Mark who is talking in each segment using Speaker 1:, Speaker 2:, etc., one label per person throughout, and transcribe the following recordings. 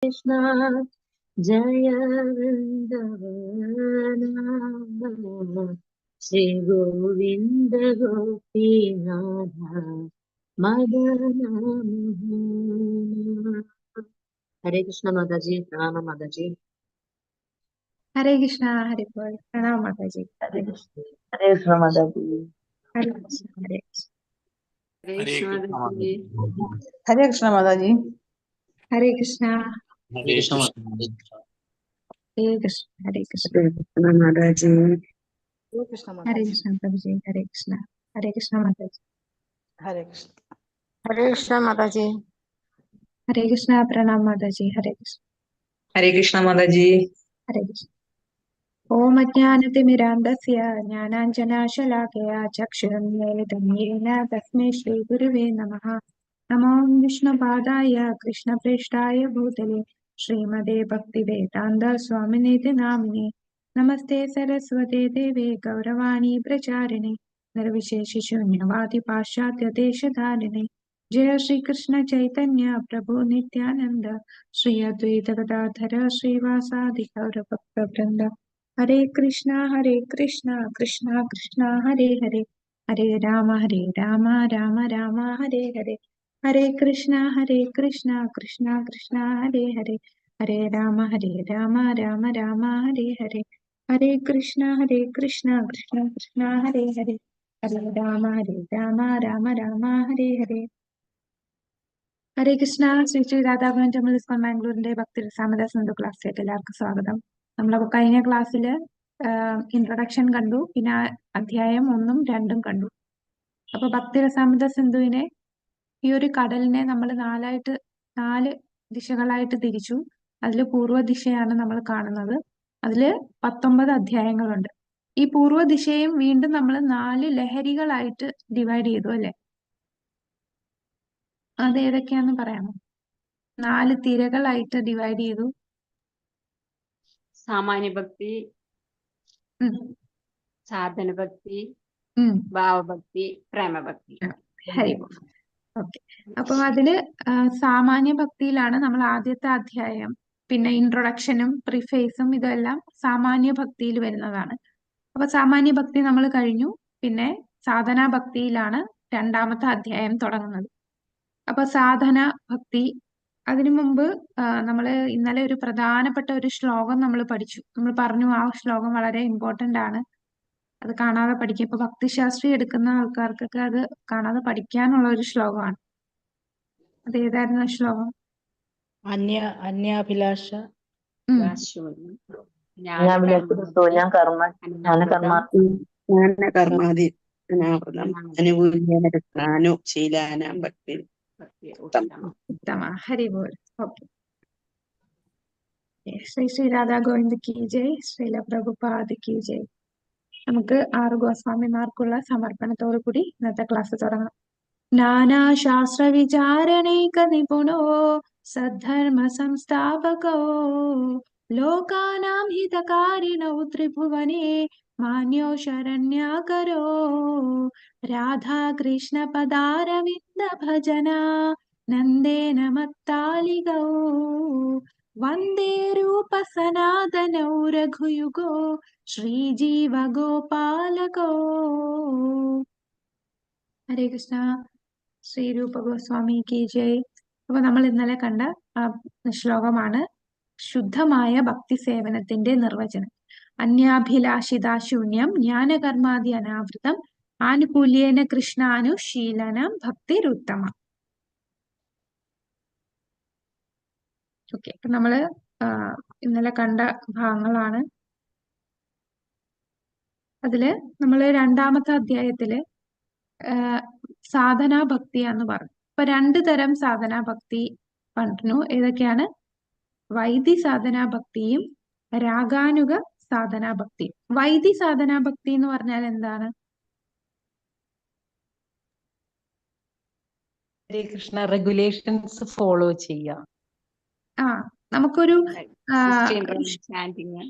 Speaker 1: कृष्ण जय वृंदवना श्री गोविंद गोपीनाथ मदन मोहन। हरे कृष्ण माता जी, प्रणाम माता जी।
Speaker 2: हरे कृष्णा हरे बोल। प्रणाम माता जी।
Speaker 1: हरे कृष्ण माता जी।
Speaker 2: हरे कृष्णा हरे कृष्णा।
Speaker 1: हरे
Speaker 3: हरे
Speaker 1: कृष्ण
Speaker 3: कृष्ण
Speaker 1: माता जी।
Speaker 4: हरे कृष्ण माता जी।
Speaker 2: हरे कृष्णा
Speaker 3: हरे कृष्ण
Speaker 2: हरे कृष्णा हरे कृष्णा।
Speaker 1: हरे कृष्ण माता जी।
Speaker 4: हरे कृष्ण माता
Speaker 2: हरे
Speaker 4: जी।
Speaker 2: कृष्णा प्रभु जी। हरे कृष्णा माता जी।
Speaker 4: हरे कृष्ण।
Speaker 5: हरे कृष्णा माता जी।
Speaker 2: हरे कृष्णा प्रणाम माता जी। हरे कृष्णा
Speaker 4: हरे कृष्ण माता जी।
Speaker 2: हरे कृष्णा। ओम अज्ञानतिमिरान्धस्य ज्ञानाञ्जनाशलाकया चक्षुरुन्मीलितं येन तस्मै श्रीगुरुवे नमः। नमो विष्णुपादाय कृष्णप्रेष्ठाय भूतले श्रीमते भक्तिवेदान्त स्वामिनेति नामिने। नमस्ते सरस्वते देवे गौरवाणी प्रचारिणे निर्विशेषशून्यवादी पाश्चात्यदेशधारिणे। जय श्री कृष्ण चैतन्य प्रभु नित्यानंद श्री अद्वैत गदाधर श्रीवासादि गौरभक्तवृंद। हरे कृष्णा कृष्णा कृष्णा हरे हरे, हरे राम राम राम हरे हरे। हरे कृष्णा कृष्णा कृष्णा हरे हरे, हरे राम राम राम हरे हरे। हरे कृष्णा कृष्णा कृष्णा हरे हरे, हरे राम राम राम हरे ഹരേ. ഹരേ കൃഷ്ണ. ശ്രീ ശ്രീ രാധാകൃഷ്ണൻ ടെമ്പിൾ ഇസ്കോൺ ബാംഗ്ലൂരിന്റെ ഭക്തി രസാമദ സിന്ധു ക്ലാസ്സിലേക്ക് എല്ലാവർക്കും സ്വാഗതം. നമ്മൾ കഴിഞ്ഞ ക്ലാസ്സിൽ ഇൻട്രൊഡക്ഷൻ കണ്ടു, പിന്നെ അധ്യായം 1ഉം 2ഉം കണ്ടു. അപ്പൊ ഭക്തി രസാമദ സിന്ധുവിനെ, ഈ ഒരു കടലിനെ നമ്മൾ നാല് ദിശകളായിട്ട് തിരിച്ചു. അതിൽ പൂർവ്വ ദിശയാണ് നമ്മൾ കാണുന്നത്. അതിൽ 19 അധ്യായങ്ങളുണ്ട്. ഈ പൂർവ്വ ദിശയും വീണ്ടും നമ്മൾ 4 ലഹരികളായിട്ട് ഡിവൈഡ് ചെയ്തു അല്ലെ? അത് ഏതൊക്കെയാന്ന് പറയാമോ? 4 തിരകളായിട്ട് ഡിവൈഡ് ചെയ്തു.
Speaker 1: സാമാന്യ ഭക്തി,
Speaker 2: ഉം,
Speaker 1: സാധന ഭക്തി,
Speaker 2: ഉം.
Speaker 1: ഭാവഭക്തി, പ്രേമഭക്തി.
Speaker 2: ഹരി. ഓക്കെ. അപ്പൊ അതില് സാമാന്യ ഭക്തിയിലാണ് നമ്മൾ ആദ്യത്തെ അധ്യായം. പിന്നെ ഇൻട്രൊഡക്ഷനും പ്രിഫേസും ഇതെല്ലാം സാമാന്യ ഭക്തിയിൽ വരുന്നതാണ്. അപ്പൊ സാമാന്യ ഭക്തി നമ്മൾ കഴിഞ്ഞു. പിന്നെ സാധനാ ഭക്തിയിലാണ് 2ാമത്തെ അധ്യായം തുടങ്ങുന്നത്. അപ്പൊ സാധന ഭക്തി, അതിനു മുമ്പ് നമ്മൾ ഇന്നലെ ഒരു പ്രധാനപ്പെട്ട ഒരു ശ്ലോകം നമ്മൾ പഠിച്ചു. നമ്മൾ പറഞ്ഞു ആ ശ്ലോകം വളരെ ഇമ്പോർട്ടന്റ് ആണ്, അത് കാണാതെ പഠിക്കുക. ഇപ്പൊ ഭക്തിശാസ്ത്രി എടുക്കുന്ന ആൾക്കാർക്കൊക്കെ അത് കാണാതെ പഠിക്കാനുള്ള ഒരു ശ്ലോകമാണ്. അത് ഏതായിരുന്നു ആ ശ്ലോകം?
Speaker 4: അന്യാഭിലാഷ
Speaker 2: ഉം.
Speaker 3: കർമാദി അനാവൃതം അനുകൂല്യേന കൃഷ്ണാനു ശീലാനാം ഭക്തി
Speaker 2: ഉത്തമ. ഹരി ബോൾ. ഓക്കെ. ശ്രീ ശ്രീ രാധാ ഗോവിന്ദ് കി ജയ്, ശ്രീല പ്രഭുപാദ് കി ജയ്. നമുക്ക് 6 ഗോസ്വാമിമാർക്കുള്ള സമർപ്പണത്തോടു കൂടി ഇന്നത്തെ ക്ലാസ് തുടങ്ങാം. നാനാശാസ്ത്ര വിചാരണൈക നിപുണോ സദ്ധർമ്മ സംസ്ഥാപകോ ലോകാനാം ഹിതകാരിണോ ത്രിഭുവനേ മാന്യോ ശരണ്യാകരോ രാധാകൃഷ്ണ പദാരവിന്ദ ഭജന നന്ദേന മത്താലികോ വന്ദേ രൂപ സനാതനോ രഘുയുഗോ ശ്രീജീവ ഗോപാലകോ. ഹരേ കൃഷ്ണ. ശ്രീരൂപ ഗോസ്വാമി കി ജയ്. അപ്പൊ നമ്മൾ ഇന്നലെ കണ്ട ആ ശ്ലോകമാണ് ശുദ്ധമായ ഭക്തി സേവനത്തിന്റെ നിർവചനം. അന്യാഭിലാഷിതാശൂന്യം ജ്ഞാനകർമാദി അനാവൃതം ആനുകൂല്യേന കൃഷ്ണാനുശീലനം ഭക്തിരുത്തമ. ഓക്കെ. അപ്പൊ നമ്മള് ഇന്നലെ കണ്ട ഭാഗങ്ങളാണ്. അതില് നമ്മള് 2ാമത്തെ അധ്യായത്തില് സാധനാ ഭക്തിയാന്ന് പറഞ്ഞു. അപ്പൊ 2 തരം സാധനാ ഭക്തി പറഞ്ഞു. ഏതൊക്കെയാണ്? വൈദി സാധനാ ഭക്തിയും രാഗാനുഗ സാധനാ ഭക്തിയും. വൈദി സാധനാ ഭക്തി എന്ന് പറഞ്ഞാൽ എന്താണ്?
Speaker 4: ഹരേ കൃഷ്ണ റെഗുലേഷൻസ് ഫോളോ ചെയ്യാം.
Speaker 2: നമുക്കൊരു
Speaker 1: ചാന്റിങ്.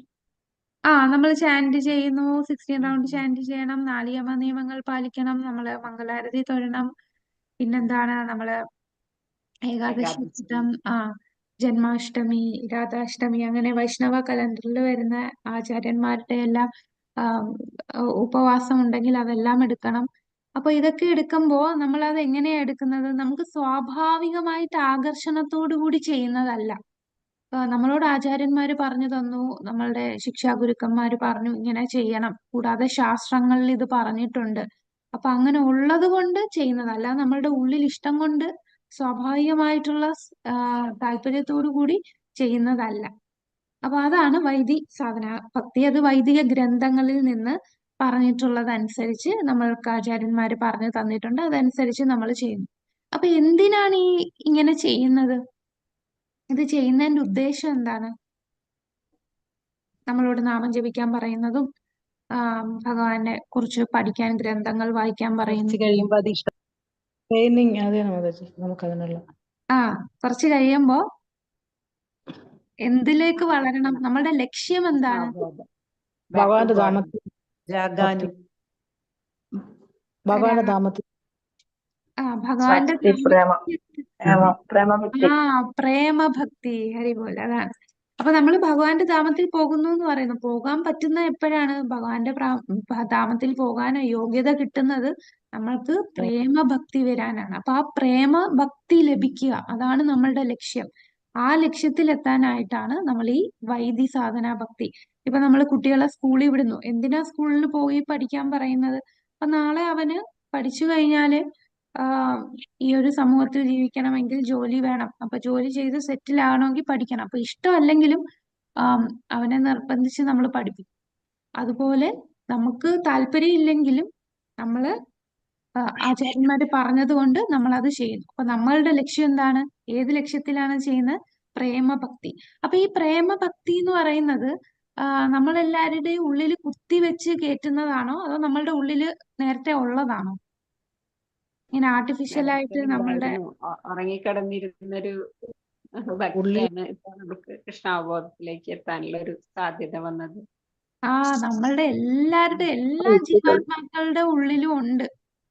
Speaker 2: നമ്മൾ ചാന്റ് ചെയ്യുന്നു. 16 റൗണ്ട് ചാന്റ് ചെയ്യണം. 4 യമ നിയമങ്ങൾ പാലിക്കണം. നമ്മള് മംഗളാരതി തൊഴണം. പിന്നെന്താണ്? നമ്മള് ഏകാദശി വ്രതം ജന്മാഷ്ടമി, രാധാഷ്ടമി അങ്ങനെ വൈഷ്ണവ കലണ്ടറിൽ വരുന്ന ആചാര്യന്മാരുടെ എല്ലാം ആം, ഉപവാസം ഉണ്ടെങ്കിൽ അതെല്ലാം എടുക്കണം. അപ്പൊ ഇതൊക്കെ എടുക്കുമ്പോൾ നമ്മൾ അത് എങ്ങനെയാ എടുക്കുന്നത്? നമുക്ക് സ്വാഭാവികമായിട്ട് ആകർഷണത്തോടു കൂടി ചെയ്യുന്നതല്ല. നമ്മളോട് ആചാര്യന്മാര് പറഞ്ഞു തന്നു, നമ്മളുടെ ശിക്ഷാഗുരുക്കന്മാര് പറഞ്ഞു ഇങ്ങനെ ചെയ്യണം, കൂടാതെ ശാസ്ത്രങ്ങളിൽ ഇത് പറഞ്ഞിട്ടുണ്ട്. അപ്പൊ അങ്ങനെ ഉള്ളത് കൊണ്ട് ചെയ്യുന്നതല്ല, നമ്മളുടെ ഉള്ളിൽ ഇഷ്ടം കൊണ്ട് സ്വാഭാവികമായിട്ടുള്ള താല്പര്യത്തോടു കൂടി ചെയ്യുന്നതല്ല. അപ്പൊ അതാണ് വൈദിക സാധന ഭക്തി. അത് വൈദിക ഗ്രന്ഥങ്ങളിൽ നിന്ന് പറഞ്ഞിട്ടുള്ളതനുസരിച്ച് നമ്മൾക്ക് ആചാര്യന്മാര് പറഞ്ഞു തന്നിട്ടുണ്ട്, അതനുസരിച്ച് നമ്മൾ ചെയ്യുന്നു. അപ്പൊ എന്തിനാണ് ഇങ്ങനെ ചെയ്യുന്നത്? ഇത് ചെയ്യുന്നതിന്റെ ഉദ്ദേശം എന്താണ്? നമ്മളോട് നാമം ജപിക്കാൻ പറയുന്നതും ഭഗവാനെ കുറിച്ച് പഠിക്കാൻ ഗ്രന്ഥങ്ങൾ വായിക്കാൻ
Speaker 4: കുറച്ച്
Speaker 2: പറയുന്നു.
Speaker 4: കഴിയുമ്പോ അത്
Speaker 6: ട്രെയിനിങ് അതെയാണ് മാതാജി, നമുക്ക് അതിനുള്ള
Speaker 2: കുറച്ച് കഴിയുമ്പോ എന്തിലേക്ക് വളരണം? നമ്മളുടെ ലക്ഷ്യം എന്താണ്?
Speaker 6: ഭഗവാന്റെ ധാമത്തിൽ
Speaker 4: രാഗാനു
Speaker 6: ഭഗവാന്റെ ധാമത്തിൽ
Speaker 2: ഭഗവാന്റെ
Speaker 3: പ്രേമഭക്തി.
Speaker 2: പ്രേമഭക്തി, ഹരിപോലെ. അതാണ്. അപ്പൊ നമ്മൾ ഭഗവാന്റെ ധാമത്തിൽ പോകുന്നു എന്ന് പറയുന്നു. പോകാൻ പറ്റുന്ന എപ്പോഴാണ്? ഭഗവാന്റെ ധാമത്തിൽ പോകാൻ യോഗ്യത കിട്ടുന്നത് നമ്മൾക്ക് പ്രേമഭക്തി വരാനാണ്. അപ്പൊ ആ പ്രേമഭക്തി ലഭിക്കുക, അതാണ് നമ്മളുടെ ലക്ഷ്യം. ആ ലക്ഷ്യത്തിൽ എത്താനായിട്ടാണ് നമ്മൾ ഈ വൈദി സാധനാ ഭക്തി. ഇപ്പൊ നമ്മൾ കുട്ടികളെ സ്കൂളിൽ വിടുന്നു. എന്തിനാ സ്കൂളിൽ പോയി പഠിക്കാൻ പറയുന്നത്? അപ്പൊ നാളെ അവന് പഠിച്ചു കഴിഞ്ഞാല് ഈ ഒരു സമൂഹത്തിൽ ജീവിക്കണമെങ്കിൽ ജോലി വേണം. അപ്പൊ ജോലി ചെയ്ത് സെറ്റിൽ ആകണമെങ്കിൽ പഠിക്കണം. അപ്പൊ ഇഷ്ടമല്ലെങ്കിലും അവനെ നിർബന്ധിച്ച് നമ്മൾ പഠിപ്പിക്കും. അതുപോലെ നമുക്ക് താല്പര്യം ഇല്ലെങ്കിലും നമ്മള് ആചാര്യന്മാര് പറഞ്ഞത് കൊണ്ട് നമ്മൾ അത് ചെയ്യുന്നു. അപ്പൊ നമ്മളുടെ ലക്ഷ്യം എന്താണ്? ഏത് ലക്ഷ്യത്തിലാണ് ചെയ്യുന്നത്? പ്രേമഭക്തി. അപ്പൊ ഈ പ്രേമഭക്തി എന്ന് പറയുന്നത് നമ്മളെല്ലാവരുടെയും ഉള്ളിൽ കുത്തിവെച്ച് കയറ്റുന്നതാണോ, അതോ നമ്മളുടെ ഉള്ളിൽ നേരത്തെ ഉള്ളതാണോ? ഇങ്ങനെ ആർട്ടിഫിഷ്യൽ ആയിട്ട് നമ്മളുടെ
Speaker 3: ഉറങ്ങിക്കിടന്നിരുന്നൊരു ഭക്തിയാണ് ഇപ്പൊ നമുക്ക് കൃഷ്ണാവബോധത്തിലേക്ക് എത്താനുള്ള ഒരു സാധ്യത വന്നത്.
Speaker 2: നമ്മളുടെ എല്ലാവരുടെ എല്ലാ ജീവാത്മാക്കളുടെ ഉള്ളിലും ഉണ്ട്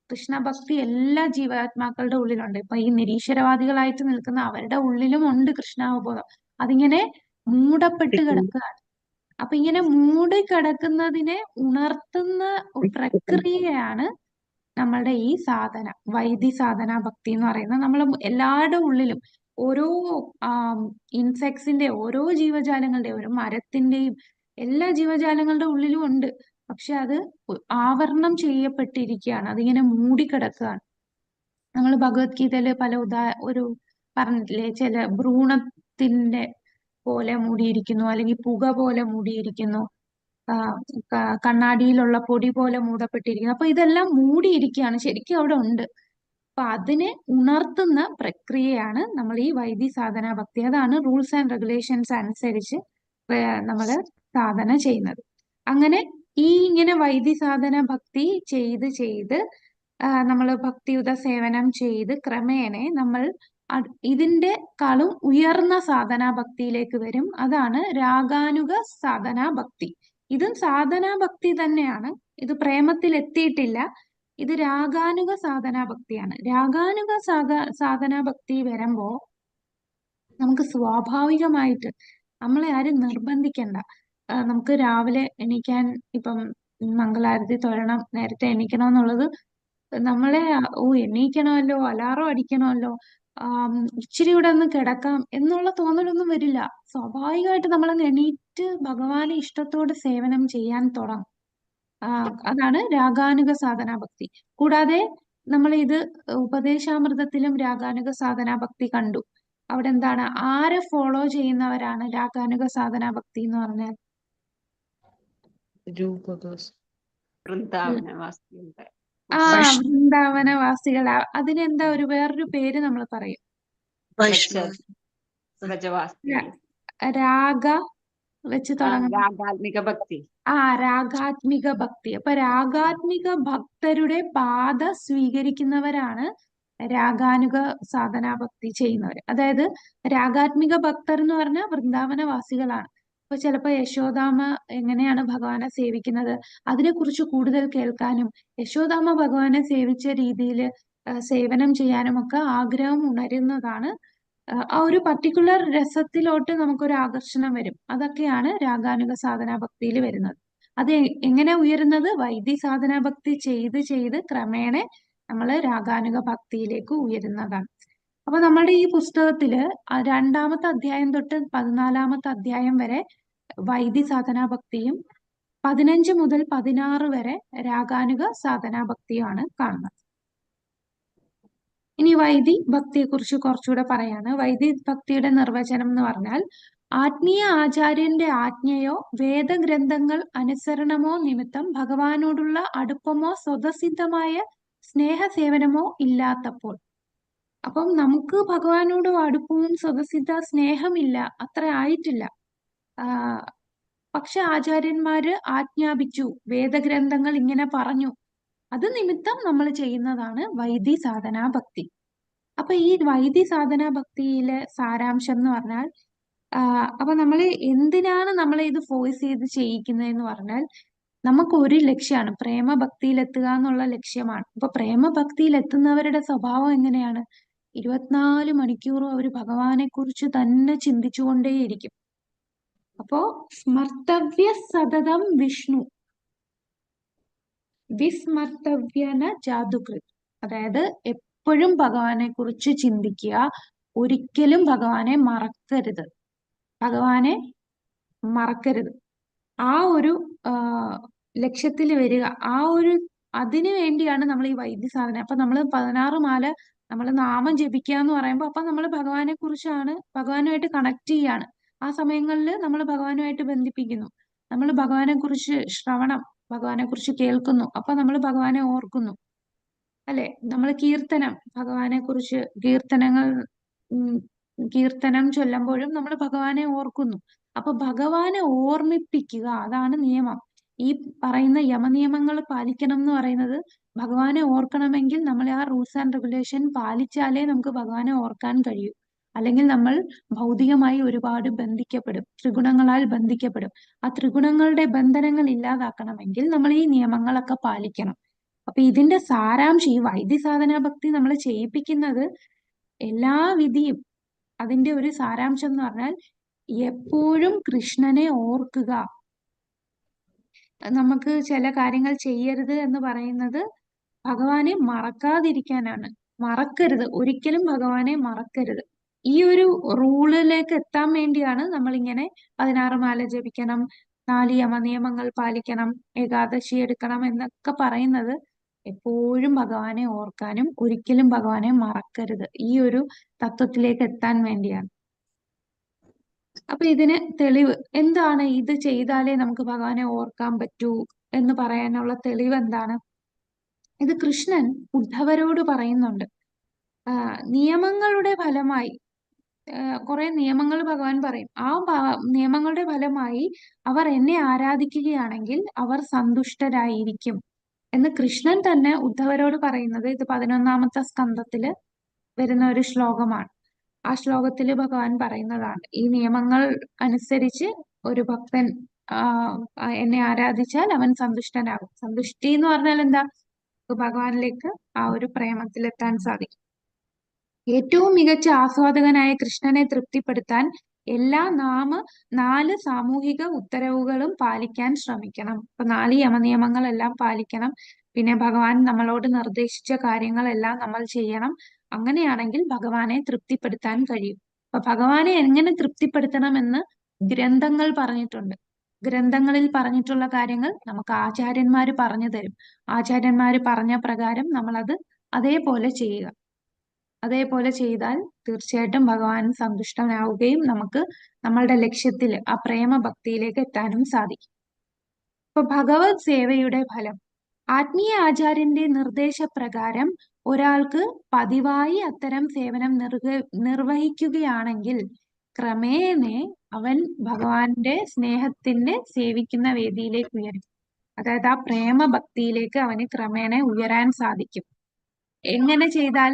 Speaker 2: കൃഷ്ണഭക്തി. എല്ലാ ജീവാത്മാക്കളുടെ ഉള്ളിലുണ്ട്. ഇപ്പൊ ഈ നിരീശ്വരവാദികളായിട്ട് നിൽക്കുന്ന അവരുടെ ഉള്ളിലും ഉണ്ട് കൃഷ്ണാവബോധം. അതിങ്ങനെ മൂടപ്പെട്ട് കിടക്കുകയാണ്. അപ്പൊ ഇങ്ങനെ മൂടി കിടക്കുന്നതിനെ ഉണർത്തുന്ന പ്രക്രിയയാണ് നമ്മളുടെ ഈ സാധന, വൈദി സാധന ഭക്തി എന്ന് പറയുന്നത്. നമ്മൾ എല്ലാവരുടെ ഉള്ളിലും ഓരോ ഇൻസെക്ട്സിന്റെ, ഓരോ ജീവജാലങ്ങളുടെ, ഓരോ മരത്തിന്റെയും എല്ലാ ജീവജാലങ്ങളുടെ ഉള്ളിലും ഉണ്ട്. പക്ഷെ അത് ആവരണം ചെയ്യപ്പെട്ടിരിക്കുകയാണ്, അതിങ്ങനെ മൂടിക്കിടക്കുകയാണ്. നമ്മൾ ഭഗവത്ഗീതയില് പല ഒരു പറഞ്ഞിട്ടില്ലേ, ചില ഭ്രൂണത്തിന്റെ പോലെ മൂടിയിരിക്കുന്നു, അല്ലെങ്കിൽ പുക പോലെ മൂടിയിരിക്കുന്നു, കണ്ണാടിയിലുള്ള പൊടി പോലെ മൂടപ്പെട്ടിരിക്കുന്നു. അപ്പൊ ഇതെല്ലാം മൂടിയിരിക്കുകയാണ്, ശരിക്കും അവിടെ ഉണ്ട്. അപ്പൊ അതിനെ ഉണർത്തുന്ന പ്രക്രിയയാണ് നമ്മൾ ഈ വൈദി സാധനാ ഭക്തി. അതാണ് റൂൾസ് ആൻഡ് റെഗുലേഷൻസ് അനുസരിച്ച് നമ്മള് സാധന ചെയ്യുന്നത്. അങ്ങനെ ഇങ്ങനെ വൈദി സാധന ഭക്തി ചെയ്ത് നമ്മൾ ഭക്തിയുത സേവനം ചെയ്ത് ക്രമേണ നമ്മൾ ഇതിന്റെ കാളും ഉയർന്ന സാധനാ ഭക്തിയിലേക്ക് വരും. അതാണ് രാഗാനുഗ സാധനാ ഭക്തി. ഇതും സാധനാ ഭക്തി തന്നെയാണ്, ഇത് പ്രേമത്തിൽ എത്തിയിട്ടില്ല. ഇത് രാഗാനുഗ സാധനാ ഭക്തിയാണ്. രാഗാനുഗ സാധനാ ഭക്തി വരുമ്പോ നമുക്ക് സ്വാഭാവികമായിട്ട്, നമ്മളെ ആരും നിർബന്ധിക്കണ്ട. നമുക്ക് രാവിലെ എണീക്കാൻ, ഇപ്പം മംഗളാരതി തൊഴണം, നേരത്തെ എണീക്കണം എന്നുള്ളത് നമ്മളെ എണീക്കണമല്ലോ, അലാറം അടിക്കണമല്ലോ, ഇച്ചിരി കൂടെ ഒന്ന് കിടക്കാം എന്നുള്ള തോന്നലൊന്നും വരില്ല. സ്വാഭാവികമായിട്ട് നമ്മളങ്ങ് എണീറ്റ് ഭഗവാനെ ഇഷ്ടത്തോടെ സേവനം ചെയ്യാൻ തുടങ്ങും. അതാണ് രാഗാനുഗ സാധനാ ഭക്തി. കൂടാതെ നമ്മൾ ഇത് ഉപദേശാമൃതത്തിലും രാഗാനുഗ സാധനാ ഭക്തി കണ്ടു. അവിടെ എന്താണ്, ആരെ ഫോളോ ചെയ്യുന്നവരാണ് രാഗാനുഗ സാധനാ ഭക്തി എന്ന് പറഞ്ഞാൽ?
Speaker 3: വൃന്ദാവനവാസികളുടെ
Speaker 2: വൃന്ദാവനവാസികൾ. അതിനെന്താ വേറൊരു പേര് നമ്മൾ പറയും? രാഗ വെച്ച് തുടങ്ങുന്ന
Speaker 3: രാഗാത്മിക ഭക്തി.
Speaker 2: രാഗാത്മിക ഭക്തി. അപ്പൊ രാഗാത്മിക ഭക്തരുടെ പാത സ്വീകരിക്കുന്നവരാണ് രാഗാനുഗ സാധനാ ഭക്തി ചെയ്യുന്നവർ. അതായത് രാഗാത്മിക ഭക്തർ എന്ന് പറഞ്ഞാൽ വൃന്ദാവനവാസികളാണ്. അപ്പൊ ചിലപ്പോ യശോദാമ്മ എങ്ങനെയാണ് ഭഗവാനെ സേവിക്കുന്നത് അതിനെക്കുറിച്ച് കൂടുതൽ കേൾക്കാനും യശോദാമ്മ ഭഗവാനെ സേവിച്ച രീതിയിൽ സേവനം ചെയ്യാനും ഒക്കെ ആഗ്രഹം ഉണരുന്നതാണ് ആ ഒരു പർട്ടിക്കുലർ രസത്തിലോട്ട് നമുക്കൊരു ആകർഷണം വരും. അതൊക്കെയാണ് രാഗാനുഗ സാധനാ ഭക്തിയിൽ വരുന്നത്. അത് എങ്ങനെ ഉയരുന്നത്? വൈദി സാധനാ ഭക്തി ചെയ്ത് ചെയ്ത് ക്രമേണ നമ്മൾ രാഗാനുഗ ഭക്തിയിലേക്ക് ഉയരുന്നതാണ്. അപ്പൊ നമ്മുടെ ഈ പുസ്തകത്തില് 2-ാമത്തെ അധ്യായം തൊട്ട് 14-ാമത്തെ അധ്യായം വരെ വൈദി സാധനാ ഭക്തിയും 15 മുതൽ 16 വരെ രാഗാനുഗ സാധനാ ഭക്തിയുമാണ് കാണുന്നത്. ഇനി വൈദി ഭക്തിയെ കുറിച്ച് കുറച്ചുകൂടെ പറയാണ്. വൈദി ഭക്തിയുടെ നിർവചനം എന്ന് പറഞ്ഞാൽ ആത്മീയ ആചാര്യന്റെ ആജ്ഞയോ വേദഗ്രന്ഥങ്ങൾ അനുസരണമോ നിമിത്തം ഭഗവാനോടുള്ള അടുപ്പമോ സ്വതസിദ്ധമായ സ്നേഹസേവനമോ ഇല്ലാത്തപ്പോൾ. അപ്പം നമുക്ക് ഭഗവാനോട് അടുപ്പവും സ്വതസിദ്ധ സ്നേഹമില്ല, അത്ര ആയിട്ടില്ല. പക്ഷെ ആചാര്യന്മാര് ആജ്ഞാപിച്ചു, വേദഗ്രന്ഥങ്ങൾ ഇങ്ങനെ പറഞ്ഞു, അത് നിമിത്തം നമ്മൾ ചെയ്യുന്നതാണ് വൈദി സാധനാ ഭക്തി. അപ്പൊ ഈ വൈദി സാധനാ ഭക്തിയിലെ സാരാംശം എന്ന് പറഞ്ഞാൽ അപ്പൊ നമ്മൾ എന്തിനാണ് നമ്മളെ ഇത് ഫോഴ്സ് ചെയ്ത് ചെയ്യിക്കുന്നതെന്ന് പറഞ്ഞാൽ നമുക്ക് ഒരു ലക്ഷ്യമാണ്, പ്രേമഭക്തിയിൽ എത്തുക എന്നുള്ള ലക്ഷ്യമാണ്. അപ്പൊ പ്രേമഭക്തിയിൽ എത്തുന്നവരുടെ സ്വഭാവം എങ്ങനെയാണ്? 24 മണിക്കൂറും അവർ ഭഗവാനെ കുറിച്ച് തന്നെ ചിന്തിച്ചുകൊണ്ടേയിരിക്കും. അപ്പോ സ്മർത്തവ്യ സതതം വിഷ്ണു വിസ്മർത്തവ്യന ജാതുകൃത്. അതായത് എപ്പോഴും ഭഗവാനെ കുറിച്ച് ചിന്തിക്കുക, ഒരിക്കലും ഭഗവാനെ മറക്കരുത്. ഭഗവാനെ മറക്കരുത്. ആ ഒരു ലക്ഷ്യത്തിൽ വരിക, അതിനു വേണ്ടിയാണ് നമ്മൾ ഈ വൈദ്യ സാധന. അപ്പൊ നമ്മൾ 16 മാല നമ്മൾ നാമം ജപിക്കുക എന്ന് പറയുമ്പോൾ അപ്പൊ നമ്മൾ ഭഗവാനെ കുറിച്ചാണ്, ഭഗവാനുമായിട്ട് കണക്ട് ചെയ്യാണ്. ആ സമയങ്ങളിൽ നമ്മൾ ഭഗവാനുമായിട്ട് ബന്ധിപ്പിക്കുന്നു. നമ്മൾ ഭഗവാനെ കുറിച്ച് ശ്രവണം, ഭഗവാനെ കുറിച്ച് കേൾക്കുന്നു, അപ്പൊ നമ്മൾ ഭഗവാനെ ഓർക്കുന്നു, അല്ലെ? നമ്മൾ കീർത്തനം, ഭഗവാനെ കുറിച്ച് കീർത്തനം ചൊല്ലുമ്പോഴും നമ്മൾ ഭഗവാനെ ഓർക്കുന്നു. അപ്പൊ ഭഗവാനെ ഓർമ്മിപ്പിക്കുക, അതാണ് നിയമം. ഈ പറയുന്ന യമനിയമങ്ങൾ പാലിക്കണം എന്ന് പറയുന്നത് ഭഗവാനെ ഓർക്കണമെങ്കിൽ നമ്മൾ ആ റൂൾസ് ആൻഡ് റെഗുലേഷൻ പാലിച്ചാലേ നമുക്ക് ഭഗവാനെ ഓർക്കാൻ കഴിയൂ. അല്ലെങ്കിൽ നമ്മൾ ഭൗതികമായി ഒരുപാട് ബന്ധിക്കപ്പെടും, ത്രിഗുണങ്ങളാൽ ബന്ധിക്കപ്പെടും. ആ ത്രിഗുണങ്ങളുടെ ബന്ധനങ്ങൾ ഇല്ലാതാക്കണമെങ്കിൽ നമ്മൾ ഈ നിയമങ്ങളൊക്കെ പാലിക്കണം. അപ്പൊ ഇതിന്റെ സാരാംശം, ഈ വൈദ്യ സാധനാ ഭക്തി നമ്മൾ ചെയ്യിപ്പിക്കുന്നത് എല്ലാ വിധിയും, അതിന്റെ ഒരു സാരാംശം എന്ന് പറഞ്ഞാൽ എപ്പോഴും കൃഷ്ണനെ ഓർക്കുക. നമുക്ക് ചില കാര്യങ്ങൾ ചെയ്യരുത് എന്ന് പറയുന്നത് ഭഗവാനെ മറക്കാതിരിക്കാനാണ്. മറക്കരുത്, ഒരിക്കലും ഭഗവാനെ മറക്കരുത്. ഈ ഒരു റൂളിലേക്ക് എത്താൻ വേണ്ടിയാണ് നമ്മൾ ഇങ്ങനെ 16 മാല ജപിക്കണം, 4 യമനിയമങ്ങൾ പാലിക്കണം, ഏകാദശി എടുക്കണം എന്നൊക്കെ പറയുന്നത്. എപ്പോഴും ഭഗവാനെ ഓർക്കാനും ഒരിക്കലും ഭഗവാനെ മറക്കരുത്, ഈ ഒരു തത്വത്തിലേക്ക് എത്താൻ വേണ്ടിയാണ്. അപ്പൊ ഇതിന് തെളിവ് എന്താണ്? ഇത് ചെയ്താലേ നമുക്ക് ഭഗവാനെ ഓർക്കാൻ പറ്റൂ എന്ന് പറയാനുള്ള തെളിവ് എന്താണ്? ഇത് കൃഷ്ണൻ ഉദ്ധവരോട് പറയുന്നുണ്ട്. നിയമങ്ങളുടെ ഫലമായി കുറെ നിയമങ്ങൾ ഭഗവാൻ പറയും. ആ നിയമങ്ങളുടെ ഫലമായി അവർ എന്നെ ആരാധിക്കുകയാണെങ്കിൽ അവർ സന്തുഷ്ടരായിരിക്കും എന്ന് കൃഷ്ണൻ തന്നെ ഉദ്ധവരോട് പറയുന്നത് ഇത് 11-ാമത്തെ സ്കന്ധത്തില് വരുന്ന ഒരു ശ്ലോകമാണ്. ആ ശ്ലോകത്തില് ഭഗവാൻ പറയുന്നതാണ്, ഈ നിയമങ്ങൾ അനുസരിച്ച് ഒരു ഭക്തൻ എന്നെ ആരാധിച്ചാൽ അവൻ സന്തുഷ്ടനാകും. സന്തുഷ്ടി എന്ന് പറഞ്ഞാൽ എന്താ? ഭഗവാനിലേക്ക് ആ ഒരു പ്രേമത്തിലെത്താൻ സാധിക്കും. ഏറ്റവും മികച്ച ആസ്വാദകനായ കൃഷ്ണനെ തൃപ്തിപ്പെടുത്താൻ എല്ലാ 4 സാമൂഹിക ഉത്തരവുകളും പാലിക്കാൻ ശ്രമിക്കണം. അപ്പൊ 4 യമനിയമങ്ങളെല്ലാം പാലിക്കണം. പിന്നെ ഭഗവാൻ നമ്മളോട് നിർദ്ദേശിച്ച കാര്യങ്ങളെല്ലാം നമ്മൾ ചെയ്യണം. അങ്ങനെയാണെങ്കിൽ ഭഗവാനെ തൃപ്തിപ്പെടുത്താൻ കഴിയും. അപ്പൊ ഭഗവാനെ എങ്ങനെ തൃപ്തിപ്പെടുത്തണമെന്ന് ഗ്രന്ഥങ്ങൾ പറഞ്ഞിട്ടുണ്ട്. ഗ്രന്ഥങ്ങളിൽ പറഞ്ഞിട്ടുള്ള കാര്യങ്ങൾ നമുക്ക് ആചാര്യന്മാര് പറഞ്ഞു തരും. ആചാര്യന്മാര് പറഞ്ഞ പ്രകാരം നമ്മളത് അതേപോലെ ചെയ്യുക. അതേപോലെ ചെയ്താൽ തീർച്ചയായിട്ടും ഭഗവാൻ സന്തുഷ്ടനാവുകയും നമുക്ക് നമ്മളുടെ ലക്ഷ്യത്തിൽ ആ പ്രേമഭക്തിയിലേക്ക് എത്താനും സാധിക്കും. ഇപ്പൊ ഭഗവത് സേവയുടെ ഫലം, ആത്മീയ ആചാര്യന്റെ നിർദ്ദേശപ്രകാരം ഒരാൾക്ക് പതിവായി അത്തരം സേവനം നിർവഹിക്കുകയാണെങ്കിൽ ക്രമേണ അവൻ ഭഗവാന്റെ സ്നേഹത്തിന്റെ സേവിക്കുന്ന വേദിയിലേക്ക് ഉയരും. അതായത് ആ പ്രേമഭക്തിയിലേക്ക് അവന് ക്രമേണ ഉയരാൻ സാധിക്കും. എങ്ങനെ ചെയ്താൽ?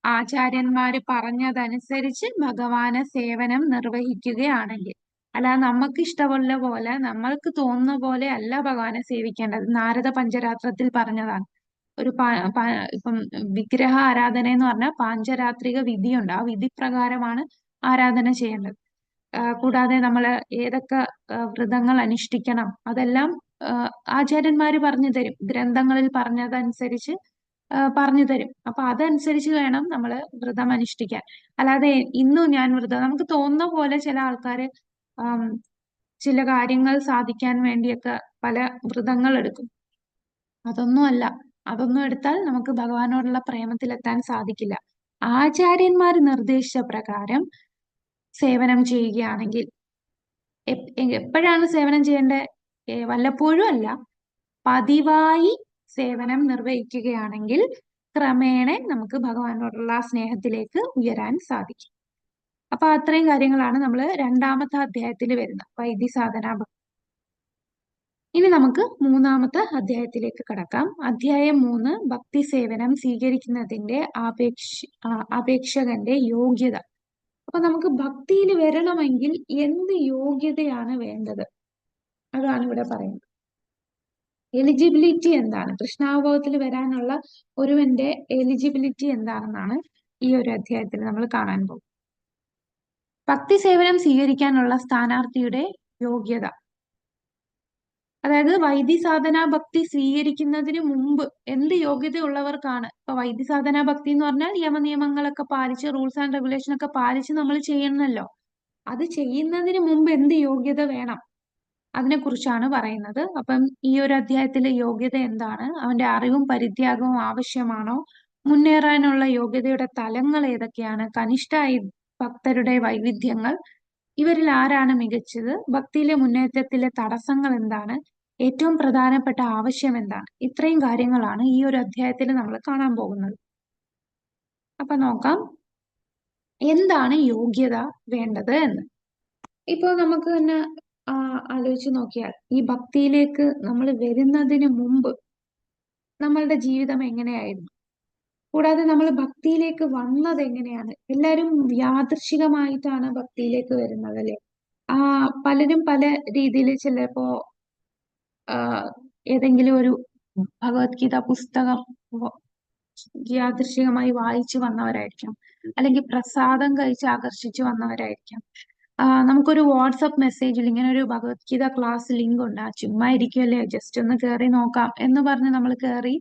Speaker 2: ആചാര്യന്മാര് പറഞ്ഞതനുസരിച്ച് ഭഗവാന് സേവനം നിർവഹിക്കുകയാണെങ്കിൽ. അല്ല നമുക്ക് ഇഷ്ടമുള്ള പോലെ, നമ്മൾക്ക് തോന്നുന്ന പോലെ അല്ല ഭഗവാനെ സേവിക്കേണ്ടത്. നാരദ പഞ്ചരാത്രത്തിൽ പറഞ്ഞതാണ്. ഒരു ഇപ്പം വിഗ്രഹ ആരാധന എന്ന് പറഞ്ഞാൽ പാഞ്ചരാത്രിക വിധിയുണ്ട്. ആ വിധി പ്രകാരമാണ് ആരാധന ചെയ്യേണ്ടത്. കൂടാതെ നമ്മൾ ഏതൊക്കെ വ്രതങ്ങൾ അനുഷ്ഠിക്കണം അതെല്ലാം ആചാര്യന്മാര് പറഞ്ഞു തരും. ഗ്രന്ഥങ്ങളിൽ പറഞ്ഞതനുസരിച്ച് പറഞ്ഞു തരും. അപ്പൊ അതനുസരിച്ച് വേണം നമ്മൾ വ്രതം അനുഷ്ഠിക്കാൻ. അല്ലാതെ ഇന്നും ഞാൻ വ്രതം, നമുക്ക് തോന്നുന്ന പോലെ ചില ആൾക്കാര് ചില കാര്യങ്ങൾ സാധിക്കാൻ വേണ്ടിയൊക്കെ പല വ്രതങ്ങൾ എടുക്കും. അതൊന്നുമല്ല. അതൊന്നും എടുത്താൽ നമുക്ക് ഭഗവാനോടുള്ള പ്രേമത്തിലെത്താൻ സാധിക്കില്ല. ആചാര്യന്മാർ നിർദ്ദേശിച്ച പ്രകാരം സേവനം ചെയ്യുകയാണെങ്കിൽ, എപ്പോഴാണ് സേവനം ചെയ്യേണ്ടത്? വല്ലപ്പോഴും അല്ല, പതിവായി സേവനം നിർവഹിക്കുകയാണെങ്കിൽ ക്രമേണ നമുക്ക് ഭഗവാനോടുള്ള സ്നേഹത്തിലേക്ക് ഉയരാൻ സാധിക്കും. അപ്പൊ അത്രയും കാര്യങ്ങളാണ് നമ്മൾ രണ്ടാമത്തെ അധ്യായത്തിൽ വരുന്നത്, വൈദ്യസാധന ഭക്തി. ഇനി നമുക്ക് മൂന്നാമത്തെ അധ്യായത്തിലേക്ക് കടക്കാം. അധ്യായം 3, ഭക്തി സേവനം സ്വീകരിക്കുന്നതിന്റെ അപേക്ഷകന്റെ യോഗ്യത. അപ്പൊ നമുക്ക് ഭക്തിയിൽ വരണമെങ്കിൽ എന്ത് യോഗ്യതയാണ് വേണ്ടത്? അതാണ് ഇവിടെ പറയുന്നത്. എലിജിബിലിറ്റി എന്താണ്? കൃഷ്ണാവബോധത്തിൽ വരാനുള്ള ഒരുവന്റെ എലിജിബിലിറ്റി എന്താണെന്നാണ് ഈ ഒരു അധ്യായത്തിൽ നമ്മൾ കാണാൻ പോകും. ഭക്തി സേവനം സ്വീകരിക്കാനുള്ള സ്ഥാനാർത്ഥിയുടെ യോഗ്യത. അതായത് വൈദ്യസാധനാ ഭക്തി സ്വീകരിക്കുന്നതിന് മുമ്പ് എന്ത് യോഗ്യത ഉള്ളവർക്കാണ്? ഇപ്പൊ വൈദ്യസാധനാ ഭക്തി എന്ന് പറഞ്ഞാൽ യമനിയമങ്ങളൊക്കെ പാലിച്ച്, റൂൾസ് ആൻഡ് റെഗുലേഷൻ ഒക്കെ പാലിച്ച് നമ്മൾ ചെയ്യണമല്ലോ. അത് ചെയ്യുന്നതിന് മുമ്പ് എന്ത് യോഗ്യത വേണം? അതിനെക്കുറിച്ചാണ് പറയുന്നത്. അപ്പം ഈ ഒരു അധ്യായത്തിലെ യോഗ്യത എന്താണ്? അവന്റെ അറിവും പരിത്യാഗവും ആവശ്യമാണോ? മുന്നേറാനുള്ള യോഗ്യതയുടെ തലങ്ങൾ ഏതൊക്കെയാണ്? കനിഷ്ഠ ഭക്തരുടെ വൈവിധ്യങ്ങൾ, ഇവരിൽ ആരാണ് മികച്ചത്? ഭക്തിയിലെ മുന്നേറ്റത്തിലെ തടസ്സങ്ങൾ എന്താണ്? ഏറ്റവും പ്രധാനപ്പെട്ട ആവശ്യം എന്താണ്? ഇത്രയും കാര്യങ്ങളാണ് ഈ ഒരു അധ്യായത്തിൽ നമ്മൾ കാണാൻ പോകുന്നത്. അപ്പൊ നോക്കാം എന്താണ് യോഗ്യത വേണ്ടത് എന്ന്. ഇപ്പൊ നമുക്ക് തന്നെ ആലോചിച്ച് നോക്കിയാൽ, ഈ ഭക്തിയിലേക്ക് നമ്മൾ വരുന്നതിന് മുമ്പ് നമ്മളുടെ ജീവിതം എങ്ങനെയായിരുന്നു? കൂടാതെ നമ്മൾ ഭക്തിയിലേക്ക് വന്നത് എങ്ങനെയാണ്? എല്ലാവരും യാദൃശികമായിട്ടാണ് ഭക്തിയിലേക്ക് വരുന്നത്, അല്ലെ? പലരും പല രീതിയിൽ, ചിലപ്പോ ഏതെങ്കിലും ഒരു ഭഗവത്ഗീത പുസ്തകം യാദൃശികമായി വായിച്ചു വന്നവരായിരിക്കാം, അല്ലെങ്കിൽ പ്രസാദം കഴിച്ച് ആകർഷിച്ചു വന്നവരായിരിക്കാം. നമുക്കൊരു വാട്സപ്പ് മെസ്സേജിൽ ഇങ്ങനെ ഒരു ഭഗവത്ഗീത ക്ലാസ് ലിങ്ക് ഉണ്ട്, ചുമ്മാ ഇരിക്കുമല്ലേ, ജസ്റ്റ് ഒന്ന് കയറി നോക്കാം എന്ന് പറഞ്ഞ് നമ്മൾ കയറി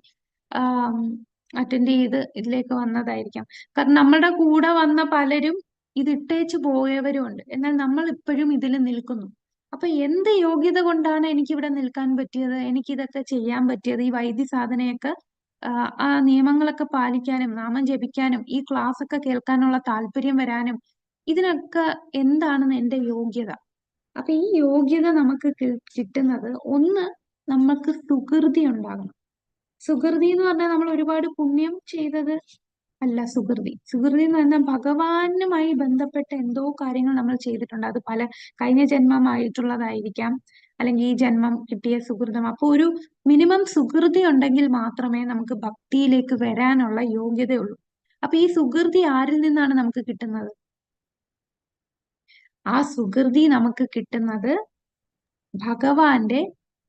Speaker 2: അറ്റൻഡ് ചെയ്ത് ഇതിലേക്ക് വന്നതായിരിക്കാം. കാരണം നമ്മുടെ കൂടെ വന്ന പലരും ഇത് ഇട്ടേച്ച് പോയവരും ഉണ്ട്. എന്നാൽ നമ്മൾ ഇപ്പോഴും ഇതിൽ നിൽക്കുന്നു. അപ്പൊ എന്ത് യോഗ്യത കൊണ്ടാണ് എനിക്കിവിടെ നിൽക്കാൻ പറ്റിയത്, എനിക്കിതൊക്കെ ചെയ്യാൻ പറ്റിയത്? ഈ വൈദ്യസാധനയൊക്കെ ആ നിയമങ്ങളൊക്കെ പാലിക്കാനും നാമം ജപിക്കാനും ഈ ക്ലാസ് ഒക്കെ കേൾക്കാനുള്ള താല്പര്യം വരാനും ഇതിനൊക്കെ എന്താണ് എന്റെ യോഗ്യത? അപ്പൊ ഈ യോഗ്യത നമുക്ക് കിട്ടുന്നത്, ഒന്ന്, നമുക്ക് സുകൃതി ഉണ്ടാകണം. സുകൃതി എന്ന് പറഞ്ഞാൽ നമ്മൾ ഒരുപാട് പുണ്യം ചെയ്തത് അല്ല സുകൃതി. സുകൃതി എന്ന് പറഞ്ഞാൽ ഭഗവാനുമായി ബന്ധപ്പെട്ട എന്തോ കാര്യങ്ങൾ നമ്മൾ ചെയ്തിട്ടുണ്ട്. അത് പല കഴിഞ്ഞ ജന്മമായിട്ടുള്ളതായിരിക്കാം, അല്ലെങ്കിൽ ഈ ജന്മം കിട്ടിയ സുകൃതം. അപ്പൊ ഒരു മിനിമം സുകൃതി ഉണ്ടെങ്കിൽ മാത്രമേ നമുക്ക് ഭക്തിയിലേക്ക് വരാനുള്ള യോഗ്യതയുള്ളൂ. അപ്പൊ ഈ സുകൃതി ആരിൽ നിന്നാണ് നമുക്ക് കിട്ടുന്നത്? ആ സുകൃതി നമുക്ക് കിട്ടുന്നത് ഭഗവാന്റെ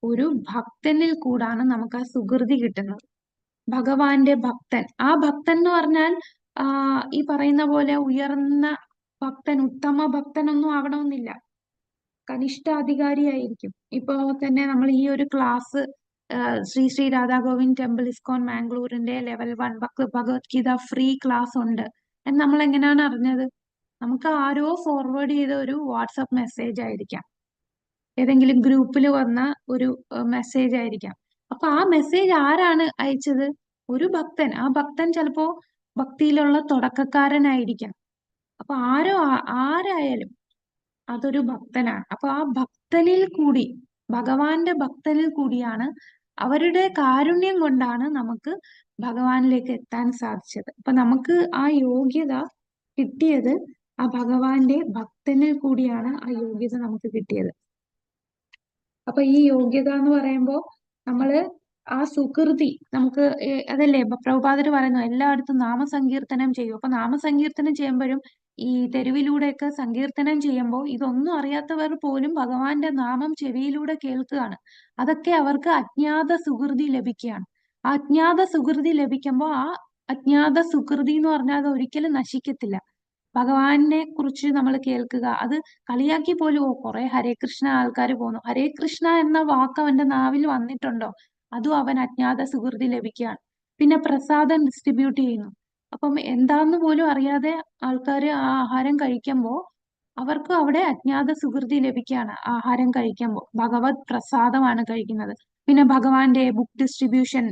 Speaker 2: ഒരു ഭക്തനിൽ കൂടാണ് നമുക്ക് ആ സുകൃതി കിട്ടുന്നത്. ഭഗവാന്റെ ഭക്തൻ, ആ ഭക്തൻ എന്ന് പറഞ്ഞാൽ ഈ പറയുന്ന പോലെ ഉയർന്ന ഭക്തൻ, ഉത്തമ ഭക്തനൊന്നും ആവണമെന്നില്ല, കനിഷ്ഠാധികാരിയായിരിക്കും. ഇപ്പൊ തന്നെ നമ്മൾ ഈ ഒരു class Sri Sri Radha Govind temple ISKCON മാംഗ്ലൂരിന്റെ ലെവൽ 1 ഭഗവത്ഗീത ഫ്രീ ക്ലാസ് ഉണ്ട് എന്ന് നമ്മൾ എങ്ങനെയാണ് അറിഞ്ഞത്? നമുക്ക് ആരോ ഫോർവേഡ് ചെയ്ത ഒരു വാട്സപ്പ് മെസ്സേജ് ആയിരിക്കാം, ഏതെങ്കിലും ഗ്രൂപ്പിൽ വന്ന ഒരു മെസ്സേജ് ആയിരിക്കാം. അപ്പൊ ആ മെസ്സേജ് ആരാണ് അയച്ചത്? ഒരു ഭക്തൻ. ആ ഭക്തൻ ചിലപ്പോ ഭക്തിയിലുള്ള തുടക്കക്കാരനായിരിക്കാം. അപ്പൊ ആരായാലും അതൊരു ഭക്തനാണ്. അപ്പൊ ആ ഭക്തനിൽ കൂടി, ഭഗവാന്റെ ഭക്തനിൽ കൂടിയാണ്, അവരുടെ കാരുണ്യം കൊണ്ടാണ് നമുക്ക് ഭഗവാനിലേക്ക് എത്താൻ സാധിച്ചത്. അപ്പൊ നമുക്ക് ആ യോഗ്യത കിട്ടിയത് ആ ഭഗവാന്റെ ഭക്തനിൽ കൂടിയാണ് ആ യോഗ്യത നമുക്ക് കിട്ടിയത്. അപ്പൊ ഈ യോഗ്യത എന്ന് പറയുമ്പോ നമ്മള് ആ സുകൃതി നമുക്ക് അതല്ലേ പ്രഭുപാദര് പറയുന്നു, എല്ലായിടത്തും നാമസങ്കീർത്തനം ചെയ്യും. അപ്പൊ നാമസങ്കീർത്തനം ചെയ്യുമ്പോഴും ഈ തെരുവിലൂടെയൊക്കെ സങ്കീർത്തനം ചെയ്യുമ്പോൾ ഇതൊന്നും അറിയാത്തവർ പോലും ഭഗവാന്റെ നാമം ചെവിയിലൂടെ കേൾക്കുകയാണ്. അതൊക്കെ അവർക്ക് അജ്ഞാത സുകൃതി ലഭിക്കുകയാണ്. ആ അജ്ഞാത സുകൃതി ലഭിക്കുമ്പോൾ ആ അജ്ഞാത സുകൃതി എന്ന് പറഞ്ഞാൽ അത് ഒരിക്കലും നശിക്കത്തില്ല. ഭഗവാനെ കുറിച്ച് നമ്മൾ കേൾക്കുക, അത് കളിയാക്കി പോലും, ഓ കുറെ ഹരേ കൃഷ്ണ ആൾക്കാർ പോകുന്നു, ഹരേ കൃഷ്ണ എന്ന വാക്ക് അവന്റെ നാവിൽ വന്നിട്ടുണ്ടോ, അതും അവൻ അജ്ഞാത സുകൃതി ലഭിക്കുകയാണ്. പിന്നെ പ്രസാദം ഡിസ്ട്രിബ്യൂട്ട് ചെയ്യുന്നു. അപ്പം എന്താന്ന് പോലും അറിയാതെ ആൾക്കാർ ആ ആഹാരം കഴിക്കുമ്പോൾ അവർക്ക് അവിടെ അജ്ഞാത സുകൃതി ലഭിക്കുകയാണ്. ആഹാരം കഴിക്കുമ്പോൾ ഭഗവത് പ്രസാദമാണ് കഴിക്കുന്നത്. പിന്നെ ഭഗവാന്റെ ബുക്ക് ഡിസ്ട്രിബ്യൂഷൻ,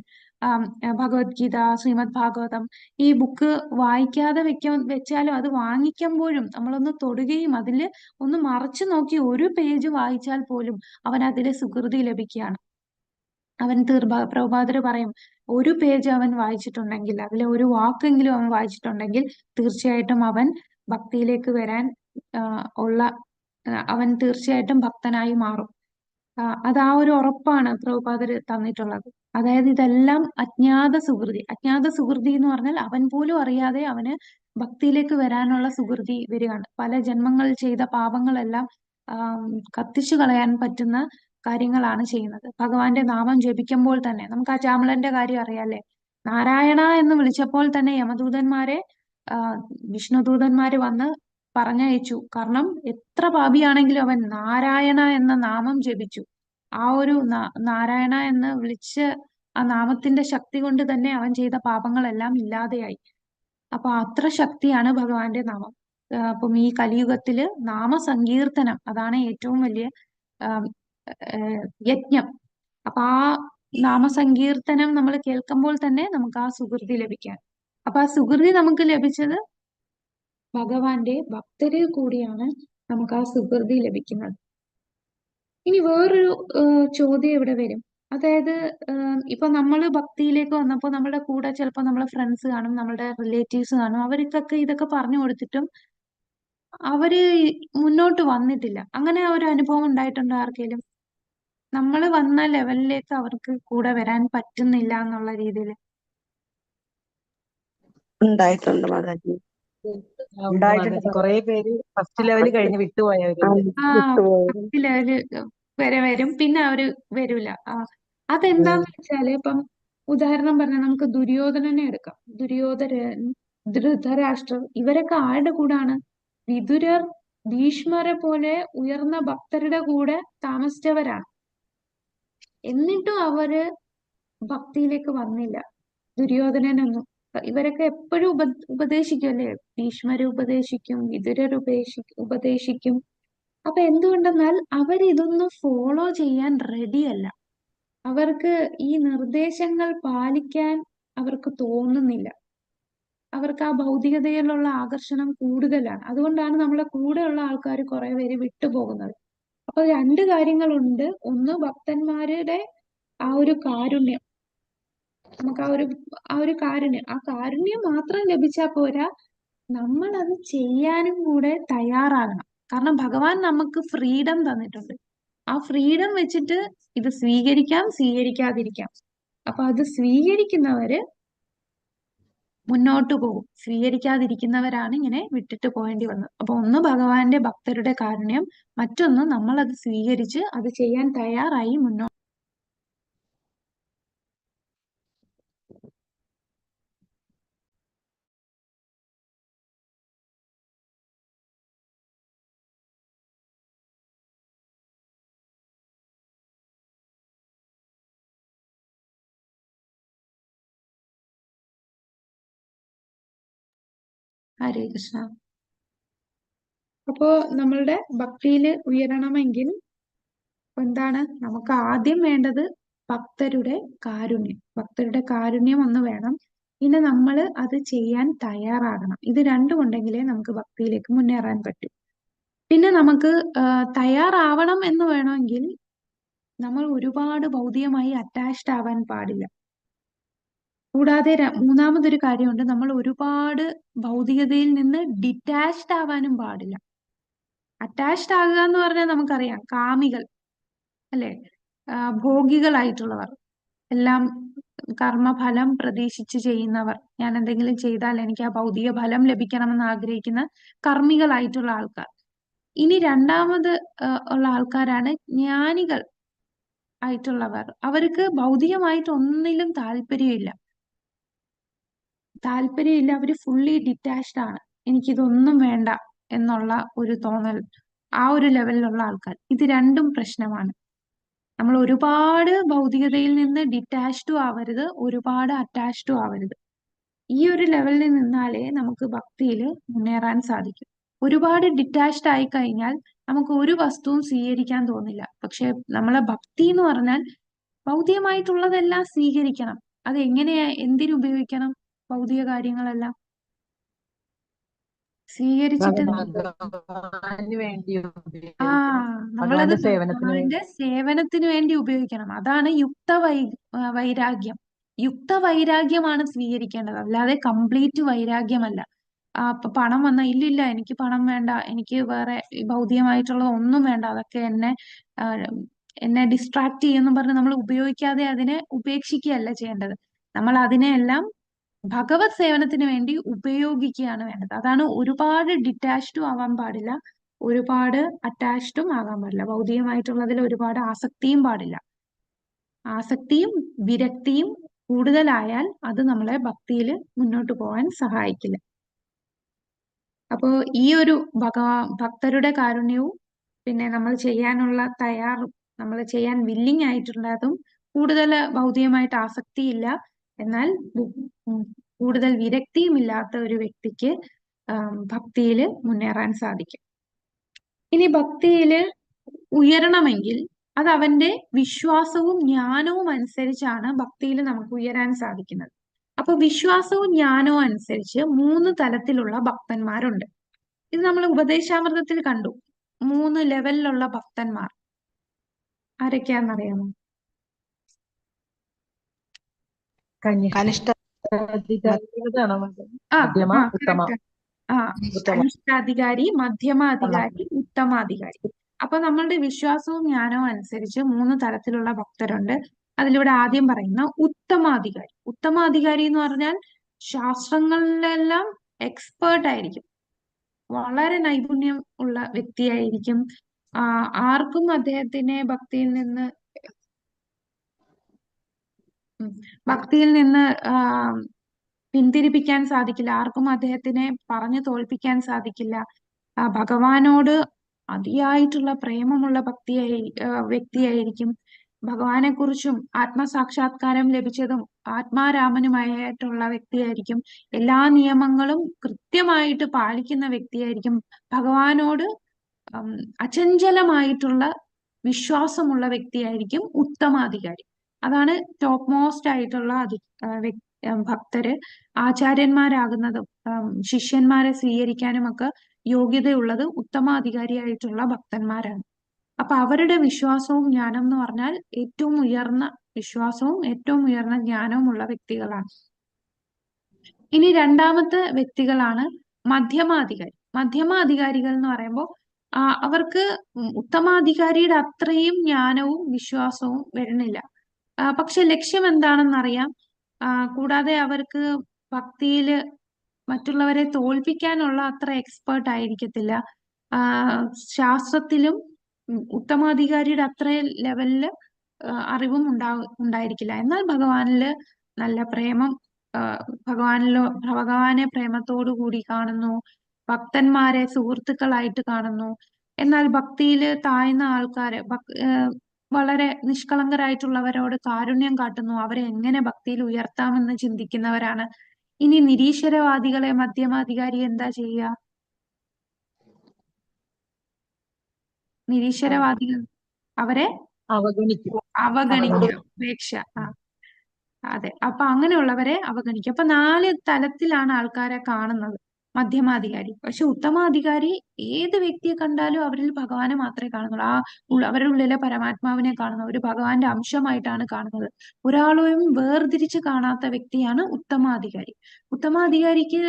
Speaker 2: ഭഗവത്ഗീത, ശ്രീമദ് ഭാഗവതം, ഈ ബുക്ക് വായിക്കാതെ വെച്ചാലും അത് വാങ്ങിക്കുമ്പോഴും നമ്മളൊന്ന് തൊടുകയും അതിൽ ഒന്ന് മറച്ചു നോക്കി ഒരു പേജ് വായിച്ചാൽ പോലും അവൻ അതിലെ സുകൃതി ലഭിക്കുകയാണ്. അവൻ പ്രഭുപാദർ പറയും, ഒരു പേജ് അവൻ വായിച്ചിട്ടുണ്ടെങ്കിൽ, അതിലെ ഒരു വാക്കെങ്കിലും അവൻ വായിച്ചിട്ടുണ്ടെങ്കിൽ തീർച്ചയായിട്ടും അവൻ ഭക്തിയിലേക്ക് വരാൻ ഉള്ള അവൻ തീർച്ചയായിട്ടും ഭക്തനായി മാറും. അത് ആ ഒരു ഉറപ്പാണ് പ്രഭുപാദർ തന്നിട്ടുള്ളത്. അതായത് ഇതെല്ലാം അജ്ഞാത സുകൃതി. അജ്ഞാത സുകൃതി എന്ന് പറഞ്ഞാൽ അവൻ പോലും അറിയാതെ അവന് ഭക്തിയിലേക്ക് വരാനുള്ള സുകൃതി വരികയാണ്. പല ജന്മങ്ങൾ ചെയ്ത പാപങ്ങളെല്ലാം കത്തിച്ചു കളയാൻ പറ്റുന്ന കാര്യങ്ങളാണ് ചെയ്യുന്നത്. ഭഗവാന്റെ നാമം ജപിക്കുമ്പോൾ തന്നെ നമുക്ക് ആ ചാമളന്റെ കാര്യം അറിയാല്ലേ. നാരായണ എന്ന് വിളിച്ചപ്പോൾ തന്നെ യമദൂതന്മാരെ വിഷ്ണുദൂതന്മാര് വന്ന് പറഞ്ഞയച്ചു. കാരണം എത്ര പാപിയാണെങ്കിലും അവൻ നാരായണ എന്ന നാമം ജപിച്ചു. ആ ഒരു നാരായണ എന്ന് വിളിച്ച് ആ നാമത്തിന്റെ ശക്തി കൊണ്ട് തന്നെ അവൻ ചെയ്ത പാപങ്ങളെല്ലാം ഇല്ലാതെയായി. അപ്പൊ അത്ര ശക്തിയാണ് ഭഗവാന്റെ നാമം. അപ്പം ഈ കലിയുഗത്തില് നാമസങ്കീർത്തനം അതാണ് ഏറ്റവും വലിയ യജ്ഞം. അപ്പൊ ആ നാമസങ്കീർത്തനം നമ്മൾ കേൾക്കുമ്പോൾ തന്നെ നമുക്ക് ആ സുകൃതി ലഭിക്കാൻ. അപ്പൊ ആ സുകൃതി നമുക്ക് ലഭിച്ചത് ഭഗവാന്റെ ഭക്തരിൽ കൂടിയാണ് നമുക്ക് ആ സുകൃതി ലഭിക്കുന്നത്. ഇനി വേറൊരു ചോദ്യം ഇവിടെ വരും. അതായത് ഇപ്പൊ നമ്മൾ ഭക്തിയിലേക്ക് വന്നപ്പോൾ നമ്മുടെ കൂടെ ചിലപ്പോൾ നമ്മളെ ഫ്രണ്ട്സ് കാണും, നമ്മുടെ റിലേറ്റീവ്സ് കാണും, അവർക്കൊക്കെ ഇതൊക്കെ പറഞ്ഞു കൊടുത്തിട്ടും അവര് മുന്നോട്ട് വന്നിട്ടില്ല. അങ്ങനെ ഒരു അനുഭവം ഉണ്ടായിട്ടുണ്ടോ ആർക്കെങ്കിലും? നമ്മൾ വന്ന ലെവലിലേക്ക് അവർക്ക് കൂടെ വരാൻ പറ്റുന്നില്ല എന്നുള്ള രീതിയിൽ?
Speaker 5: ഉണ്ടായിട്ടുണ്ട് മാതാജി. ഉണ്ടായിട്ടുണ്ട്.
Speaker 4: കുറെ പേര് ഫസ്റ്റ് ലെവൽ കഴിഞ്ഞ് വിട്ടുപോയവരുണ്ട്.
Speaker 2: ആ
Speaker 5: വിട്ടുപോയത്.
Speaker 2: ഫസ്റ്റ് ലെവല് വരെ വരും, പിന്നെ അവര് വരൂല. അതെന്താന്ന് വെച്ചാല് ഇപ്പം ഉദാഹരണം പറഞ്ഞാൽ നമുക്ക് ദുര്യോധനനെ എടുക്കാം. ദുര്യോധനൻ, ധൃതരാഷ്ട്രർ, ഇവരൊക്കെ ആരുടെ കൂടാണ്? വിതുരർ, ഭീഷ്മരെ പോലെ ഉയർന്ന ഭക്തരുടെ കൂടെ താമസിച്ചവരാണ്. എന്നിട്ടും അവര് ഭക്തിയിലേക്ക് വന്നില്ല. ദുര്യോധനനൊന്നും. ഇവരൊക്കെ എപ്പോഴും ഉപദേശിക്കുമല്ലേ, ഭീഷ്മര് ഉപദേശിക്കും, വിതുരർ ഉപദേശിക്കും. അപ്പൊ എന്തുകൊണ്ടെന്നാൽ അവരിതൊന്നും ഫോളോ ചെയ്യാൻ റെഡിയല്ല. അവർക്ക് ഈ നിർദ്ദേശങ്ങൾ പാലിക്കാൻ അവർക്ക് തോന്നുന്നില്ല. അവർക്ക് ആ ഭൗതികതയിലുള്ള ആകർഷണം കൂടുതലാണ്. അതുകൊണ്ടാണ് നമ്മളെ കൂടെയുള്ള ആൾക്കാർ കുറെ പേര് വിട്ടുപോകുന്നത്. അപ്പൊ രണ്ട് കാര്യങ്ങളുണ്ട്. ഒന്ന്, ഭക്തന്മാരുടെ ആ ഒരു കാരുണ്യം, നമുക്ക് ആ ഒരു കാരുണ്യം മാത്രം ലഭിച്ചാൽ പോരാ, നമ്മൾ അത് ചെയ്യാനും കൂടെ തയ്യാറാകണം. കാരണം ഭഗവാൻ നമുക്ക് ഫ്രീഡം തന്നിട്ടുണ്ട്. ആ ഫ്രീഡം വെച്ചിട്ട് ഇത് സ്വീകരിക്കാം, സ്വീകരിക്കാതിരിക്കാം. അപ്പൊ അത് സ്വീകരിക്കുന്നവര് മുന്നോട്ട് പോകും, സ്വീകരിക്കാതിരിക്കുന്നവരാണ് ഇങ്ങനെ വിട്ടിട്ട് പോകേണ്ടി വന്നത്. അപ്പൊ ഒന്ന് ഭഗവാന്റെ ഭക്തരുടെ കാരുണ്യം, മറ്റൊന്ന് നമ്മൾ അത് സ്വീകരിച്ച് അത് ചെയ്യാൻ തയ്യാറായി മുന്നോട്ട്. ഹരേ കൃഷ്ണ. അപ്പോ നമ്മളുടെ ഭക്തിയിൽ ഉയരണമെങ്കിൽ എന്താണ് നമുക്ക് ആദ്യം വേണ്ടത്? ഭക്തരുടെ കാരുണ്യം. ഭക്തരുടെ കാരുണ്യം ഒന്ന് വേണം. പിന്നെ നമ്മൾ അത് ചെയ്യാൻ തയ്യാറാകണം. ഇത് രണ്ടും ഉണ്ടെങ്കിലേ നമുക്ക് ഭക്തിയിലേക്ക് മുന്നേറാൻ പറ്റൂ. പിന്നെ നമുക്ക് തയ്യാറാവണം എന്ന് വേണമെങ്കിൽ നമ്മൾ ഒരുപാട് ഭൗതികമായി അറ്റാച്ച്ഡ് ആവാൻ പാടില്ല. കൂടാതെ മൂന്നാമതൊരു കാര്യമുണ്ട്, നമ്മൾ ഒരുപാട് ഭൗതികതയിൽ നിന്ന് ഡിറ്റാച്ച്ഡ് ആവാനും പാടില്ല. അറ്റാച്ച്ഡ് ആകുക എന്ന് പറഞ്ഞാൽ നമുക്കറിയാം, കാമികൾ അല്ലെ, ഭോഗികളായിട്ടുള്ളവർ, എല്ലാം കർമ്മഫലം പ്രതീക്ഷിച്ച് ചെയ്യുന്നവർ. ഞാൻ എന്തെങ്കിലും ചെയ്താൽ എനിക്ക് ആ ഭൗതിക ഫലം ലഭിക്കണമെന്ന് ആഗ്രഹിക്കുന്ന കർമ്മികളായിട്ടുള്ള ആൾക്കാർ. ഇനി രണ്ടാമത് ഉള്ള ആൾക്കാരാണ് ജ്ഞാനികൾ. ആയിട്ടുള്ളവർ അവർക്ക് ഭൗതികമായിട്ട് ഒന്നിലും താല്പര്യമില്ല. അവര് ഫുള്ളി ഡിറ്റാച്ച്ഡ് ആണ്. എനിക്കിതൊന്നും വേണ്ട എന്നുള്ള ഒരു തോന്നൽ, ആ ഒരു ലെവലിലുള്ള ആൾക്കാർ. ഇത് രണ്ടും പ്രശ്നമാണ്. നമ്മൾ ഒരുപാട് ഭൗതികതയിൽ നിന്ന് ഡിറ്റാച്ച്ഡും ആവരുത്, ഒരുപാട് അറ്റാച്ച്ഡും ആവരുത്. ഈ ഒരു ലെവലിൽ നിന്നാലേ നമുക്ക് ഭക്തിയിൽ മുന്നേറാൻ സാധിക്കും. ഒരുപാട് ഡിറ്റാച്ച്ഡ് ആയി കഴിഞ്ഞാൽ നമുക്ക് ഒരു വസ്തുവും സ്വീകരിക്കാൻ തോന്നില്ല. പക്ഷെ നമ്മളെ ഭക്തി എന്ന് പറഞ്ഞാൽ ഭൗതികമായിട്ടുള്ളതെല്ലാം സ്വീകരിക്കണം. അത് എങ്ങനെയാ, എന്തിനുപയോഗിക്കണം? ഭൗതിക കാര്യങ്ങളെല്ലാം സ്വീകരിച്ചിട്ട്
Speaker 4: ഭഗവാന് വേണ്ടി
Speaker 2: ആ
Speaker 4: ഉപയോഗിക്കണം.
Speaker 2: നമ്മളത്
Speaker 4: ഭഗവാന്റെ സേവനത്തിന് വേണ്ടി.
Speaker 2: ഭഗവാന്റെ സേവനത്തിന് വേണ്ടി ഉപയോഗിക്കണം. അതാണ് വൈരാഗ്യം. യുക്ത വൈരാഗ്യമാണ് സ്വീകരിക്കേണ്ടത്, അല്ലാതെ കംപ്ലീറ്റ് വൈരാഗ്യമല്ല. അപ്പൊ പണം വന്ന ഇല്ലില്ല, എനിക്ക് പണം വേണ്ട, എനിക്ക് വേറെ ഈ ഭൗതികമായിട്ടുള്ള ഒന്നും വേണ്ട, അതൊക്കെ എന്നെ ഡിസ്ട്രാക്ട് ചെയ്യുമെന്ന് പറഞ്ഞ് നമ്മൾ ഉപയോഗിക്കാതെ അതിനെ ഉപേക്ഷിക്കുകയല്ല ചെയ്യേണ്ടത്. നമ്മൾ അതിനെയെല്ലാം ഭഗവത് സേവനത്തിന് വേണ്ടി ഉപയോഗിക്കുകയാണ് വേണ്ടത്. അതാണ്. ഒരുപാട് ഡിറ്റാച്ച്ഡും ആവാൻ പാടില്ല, ഒരുപാട് അറ്റാച്ച്ഡും ആകാൻ പാടില്ല. ഭൗതികമായിട്ടുള്ളതിൽ ഒരുപാട് ആസക്തിയും പാടില്ല. ആസക്തിയും വിരക്തിയും കൂടുതലായാൽ അത് നമ്മളെ ഭക്തിയിൽ മുന്നോട്ട് പോകാൻ സഹായിക്കില്ല. അപ്പോ ഈ ഒരു ഭക്തരുടെ കാരുണ്യവും പിന്നെ നമ്മൾ ചെയ്യാനുള്ള തയ്യാറും നമ്മൾ ചെയ്യാൻ വില്ലിങ് ആയിട്ടുള്ളതും, കൂടുതൽ ഭൗതികമായിട്ട് ആസക്തിയില്ല എന്നാൽ കൂടുതൽ വിരക്തിയും ഇല്ലാത്ത ഒരു വ്യക്തിക്ക് ഭക്തിയിൽ മുന്നേറാൻ സാധിക്കും. ഇനി ഭക്തിയിൽ ഉയരണമെങ്കിൽ അത് അവന്റെ വിശ്വാസവും ജ്ഞാനവും അനുസരിച്ചാണ് ഭക്തിയിൽ നമുക്ക് ഉയരാൻ സാധിക്കുന്നത്. അപ്പൊ വിശ്വാസവും ജ്ഞാനവും അനുസരിച്ച് 3 തലത്തിലുള്ള ഭക്തന്മാരുണ്ട്. ഇത് നമ്മൾ ഉപദേശാമൃതത്തിൽ കണ്ടു. 3 ലെവലിലുള്ള ഭക്തന്മാർ ആരൊക്കെയാണെന്നറിയാമോ?
Speaker 5: കനിഷ്ഠ
Speaker 4: മധ്യമ, ഉത്തമ.
Speaker 2: കനിഷ്ഠാധികാരി, മധ്യമാധികാരി, ഉത്തമാധികാരി. അപ്പൊ നമ്മളുടെ വിശ്വാസവും ജ്ഞാനവും അനുസരിച്ച് 3 തലത്തിലുള്ള ഭക്തരുണ്ട്. അതിലൂടെ ആദ്യം പറയുന്ന ഉത്തമാധികാരി. ഉത്തമാധികാരി എന്ന് പറഞ്ഞാൽ ശാസ്ത്രങ്ങളിലെല്ലാം എക്സ്പേർട്ട് ആയിരിക്കും, വളരെ നൈപുണ്യം ഉള്ള വ്യക്തിയായിരിക്കും. ആർക്കും അദ്ദേഹത്തിനെ ഭക്തിയിൽ നിന്ന് പിന്തിരിപ്പിക്കാൻ സാധിക്കില്ല. ആർക്കും അദ്ദേഹത്തിനെ പറഞ്ഞു തോൽപ്പിക്കാൻ സാധിക്കില്ല. ഭഗവാനോട് അതിയായിട്ടുള്ള പ്രേമമുള്ള വ്യക്തിയായിരിക്കും. ഭഗവാനെ കുറിച്ചും ആത്മസാക്ഷാത്കാരം ലഭിച്ചതും ആത്മാരാമനുമായിട്ടുള്ള വ്യക്തിയായിരിക്കും. എല്ലാ നിയമങ്ങളും കൃത്യമായിട്ട് പാലിക്കുന്ന വ്യക്തിയായിരിക്കും. ഭഗവാനോട് അചഞ്ചലമായിട്ടുള്ള വിശ്വാസമുള്ള വ്യക്തിയായിരിക്കും ഉത്തമാധികാരി. അതാണ് ടോപ്പ് മോസ്റ്റ് ആയിട്ടുള്ള ഭക്തര്. ആചാര്യന്മാരാകുന്നതും ശിഷ്യന്മാരെ സ്വീകരിക്കാനും ഒക്കെ യോഗ്യതയുള്ളത് ഉത്തമാധികാരിയായിട്ടുള്ള ഭക്തന്മാരാണ്. അപ്പൊ അവരുടെ വിശ്വാസവും ജ്ഞാനം എന്ന് പറഞ്ഞാൽ ഏറ്റവും ഉയർന്ന വിശ്വാസവും ഏറ്റവും ഉയർന്ന ജ്ഞാനവും ഉള്ള വ്യക്തികളാണ്. ഇനി രണ്ടാമത്തെ വ്യക്തികളാണ് മധ്യമാധികാരി. മധ്യമാധികാരികൾ എന്ന് പറയുമ്പോൾ അവർക്ക് ഉത്തമാധികാരിയുടെ അത്രയും ജ്ഞാനവും വിശ്വാസവും വരുന്നില്ല. പക്ഷെ ലക്ഷ്യം എന്താണെന്നറിയാം. കൂടാതെ അവർക്ക് ഭക്തിയില് മറ്റുള്ളവരെ തോൽപ്പിക്കാനുള്ള അത്ര എക്സ്പേർട്ട് ആയിരിക്കത്തില്ല. ശാസ്ത്രത്തിലും ഉത്തമാധികാരിയുടെ അത്ര ലെവലില് അറിവും ഉണ്ടായിരിക്കില്ല. എന്നാൽ ഭഗവാനില് നല്ല പ്രേമം, ഭഗവാനെ പ്രേമത്തോടു കൂടി കാണുന്നു, ഭക്തന്മാരെ സുഹൃത്തുക്കളായിട്ട് കാണുന്നു. എന്നാൽ ഭക്തിയില് താഴ്ന്ന ആൾക്കാര്, വളരെ നിഷ്കളങ്കരായിട്ടുള്ളവരോട് കാരുണ്യം കാട്ടുന്നു, അവരെ എങ്ങനെ ഭക്തിയിൽ ഉയർത്താമെന്ന് ചിന്തിക്കുന്നവരാണ്. ഇനി നിരീശ്വരവാദികളെ മധ്യമാധികാരി എന്താ ചെയ്യുക? നിരീശ്വരവാദികൾ അവരെ അവഗണിക്കുക, ഉപേക്ഷ. അതെ. അപ്പൊ അങ്ങനെയുള്ളവരെ അവഗണിക്കുക. അപ്പൊ 4 തലത്തിലാണ് ആൾക്കാരെ കാണുന്നത് മധ്യമാധികാരി. പക്ഷെ ഉത്തമാധികാരി ഏത് വ്യക്തിയെ കണ്ടാലും അവരിൽ ഭഗവാനെ മാത്രമേ കാണുന്നുള്ളൂ. അവരുടെ ഉള്ളിലെ പരമാത്മാവിനെ കാണുന്നു. ഒരു ഭഗവാന്റെ അംശമായിട്ടാണ് കാണുന്നത്. ഒരാളെയും വേർതിരിച്ച് കാണാത്ത വ്യക്തിയാണ് ഉത്തമാധികാരി. ഉത്തമാധികാരിക്ക്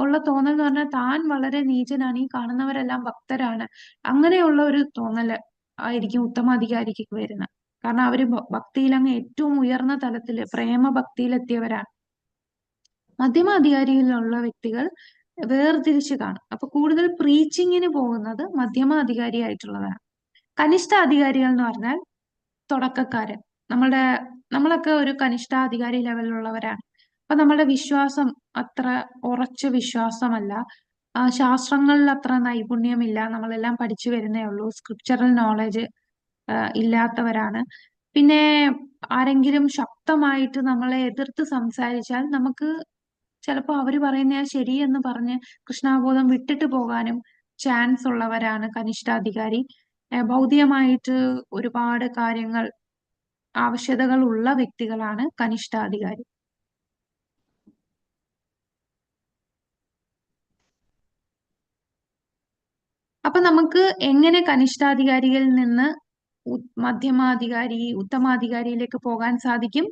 Speaker 2: ഉള്ള തോന്നൽ എന്ന് പറഞ്ഞാൽ താൻ വളരെ നീചനാണ്, ഈ കാണുന്നവരെല്ലാം ഭക്തരാണ്, അങ്ങനെയുള്ള ഒരു തോന്നൽ ആയിരിക്കും ഉത്തമാധികാരിക്ക് വരുന്നത്. കാരണം അവര് ഭക്തിയിൽ അങ്ങ് ഏറ്റവും ഉയർന്ന തലത്തില് പ്രേമഭക്തിയിലെത്തിയവരാണ്. മധ്യമാധികാരിയിലുള്ള വ്യക്തികൾ വേർതിരിച്ച് കാണും. അപ്പൊ കൂടുതൽ പ്രീച്ചിങ്ങിന് പോകുന്നത് മധ്യമാധികാരിയായിട്ടുള്ളതാണ്. കനിഷ്ഠ അധികാരികൾ എന്ന് പറഞ്ഞാൽ തുടക്കക്കാര്. നമ്മളൊക്കെ ഒരു കനിഷ്ഠാധികാരി ലെവലിലുള്ളവരാണ്. അപ്പൊ നമ്മളുടെ വിശ്വാസം അത്ര ഉറച്ച വിശ്വാസമല്ല. ശാസ്ത്രങ്ങളിൽ അത്ര നൈപുണ്യമില്ല. നമ്മളെല്ലാം പഠിച്ചു വരുന്നേ ഉള്ളൂ. സ്ക്രിപ്ചറൽ നോളജ് ഇല്ലാത്തവരാണ്. പിന്നെ ആരെങ്കിലും ശക്തമായിട്ട് നമ്മളെ എതിർത്ത് സംസാരിച്ചാൽ നമുക്ക് ചിലപ്പോൾ അവര് പറയുന്ന ശരിയെന്ന് പറഞ്ഞ് കൃഷ്ണാബോധം വിട്ടിട്ട് പോകാനും ചാൻസ് ഉള്ളവരാണ് കനിഷ്ഠാധികാരി. ഭൗതികമായിട്ട് ഒരുപാട് കാര്യങ്ങൾ ആവശ്യകതകൾ ഉള്ള വ്യക്തികളാണ് കനിഷ്ഠാധികാരി. അപ്പൊ നമുക്ക് എങ്ങനെ കനിഷ്ഠാധികാരികളിൽ നിന്ന് മധ്യമാധികാരി, ഉത്തമാധികാരിയിലേക്ക് പോകാൻ സാധിക്കും?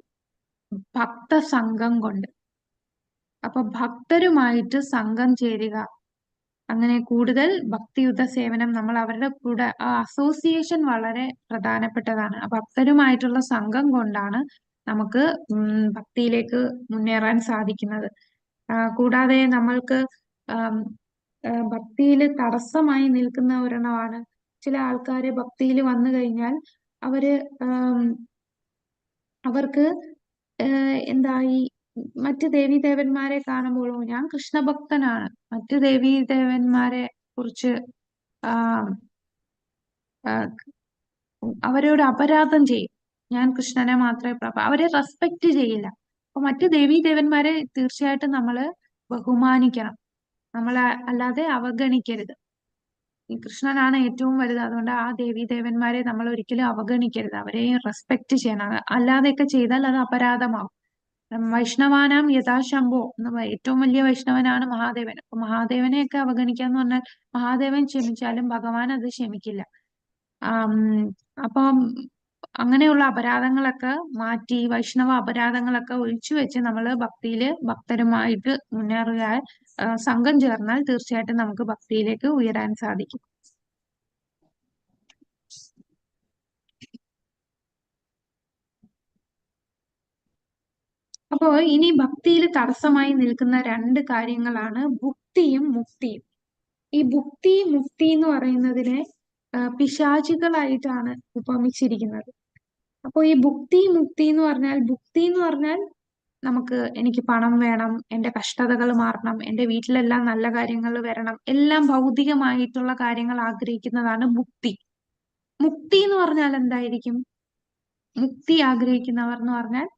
Speaker 2: ഭക്തസംഘം കൊണ്ട്. അപ്പൊ ഭക്തരുമായിട്ട് സംഘം ചേരുക, അങ്ങനെ കൂടുതൽ ഭക്തിയുത സേവനം, നമ്മൾ അവരുടെ കൂടെ അസോസിയേഷൻ വളരെ പ്രധാനപ്പെട്ടതാണ്. ആ ഭക്തരുമായിട്ടുള്ള സംഘം കൊണ്ടാണ് നമുക്ക് ഭക്തിയിലേക്ക് മുന്നേറാൻ സാധിക്കുന്നത്. കൂടാതെ നമ്മൾക്ക് ഭക്തിയിൽ തടസ്സമായി നിൽക്കുന്ന ഒരെണ്ണമാണ് ചില ആൾക്കാര് ഭക്തിയിൽ വന്നു കഴിഞ്ഞാൽ അവർക്ക് എന്താ ഈ മറ്റ് ദേവീദേവന്മാരെ കാണുമ്പോഴോ ഞാൻ കൃഷ്ണഭക്തനാണ്, മറ്റ് ദേവീദേവന്മാരെ കുറിച്ച് അവരോട് അപരാധം ചെയ്യും. ഞാൻ കൃഷ്ണനെ മാത്രമേ അവരെ റെസ്പെക്ട് ചെയ്യില്ല. അപ്പൊ മറ്റ് ദേവീദേവന്മാരെ തീർച്ചയായിട്ടും നമ്മള് ബഹുമാനിക്കണം. നമ്മളെ അല്ലാതെ അവഗണിക്കരുത്. ഈ കൃഷ്ണനാണ് ഏറ്റവും വലുത്, അതുകൊണ്ട് ആ ദേവീദേവന്മാരെ നമ്മൾ ഒരിക്കലും അവഗണിക്കരുത്. അവരെ റെസ്പെക്ട് ചെയ്യണം. അല്ലാതെയൊക്കെ ചെയ്താൽ അത് അപരാധമാവും. വൈഷ്ണവാനാം യഥാശംഭോ എന്ന് ഏറ്റവും വലിയ വൈഷ്ണവനാണ് മഹാദേവൻ. അപ്പൊ മഹാദേവനെയൊക്കെ അവഗണിക്കാന്ന് പറഞ്ഞാൽ മഹാദേവൻ ക്ഷമിച്ചാലും ഭഗവാൻ അത് ക്ഷമിക്കില്ല. അപ്പം അങ്ങനെയുള്ള അപരാധങ്ങളൊക്കെ മാറ്റി, വൈഷ്ണവ അപരാധങ്ങളൊക്കെ ഒഴിച്ചു വെച്ച് നമ്മൾ ഭക്തിയില് ഭക്തരുമായിട്ട് മുന്നേറുക, സംഘം ചേർന്നാൽ തീർച്ചയായിട്ടും നമുക്ക് ഭക്തിയിലേക്ക് ഉയരാൻ സാധിക്കും. അപ്പോ ഇനി ഭക്തിയിൽ തടസ്സമായി നിൽക്കുന്ന രണ്ട് കാര്യങ്ങളാണ് ഭുക്തിയും മുക്തിയും. ഈ ഭുക്തി മുക്തി എന്ന് പറയുന്നതിനെ പിശാചുകളായിട്ടാണ് ഉപമിച്ചിരിക്കുന്നത്. അപ്പൊ ഈ ഭുക്തി മുക്തി എന്ന് പറഞ്ഞാൽ, ഭുക്തി എന്ന് പറഞ്ഞാൽ എനിക്ക് പണം വേണം, എന്റെ കഷ്ടതകൾ മാറണം, എന്റെ വീട്ടിലെല്ലാം നല്ല കാര്യങ്ങൾ വരണം, എല്ലാം ഭൗതികമായിട്ടുള്ള കാര്യങ്ങൾ ആഗ്രഹിക്കുന്നതാണ് ഭുക്തി. മുക്തി എന്ന് പറഞ്ഞാൽ എന്തായിരിക്കും? മുക്തി ആഗ്രഹിക്കുന്നവർ എന്ന് പറഞ്ഞാൽ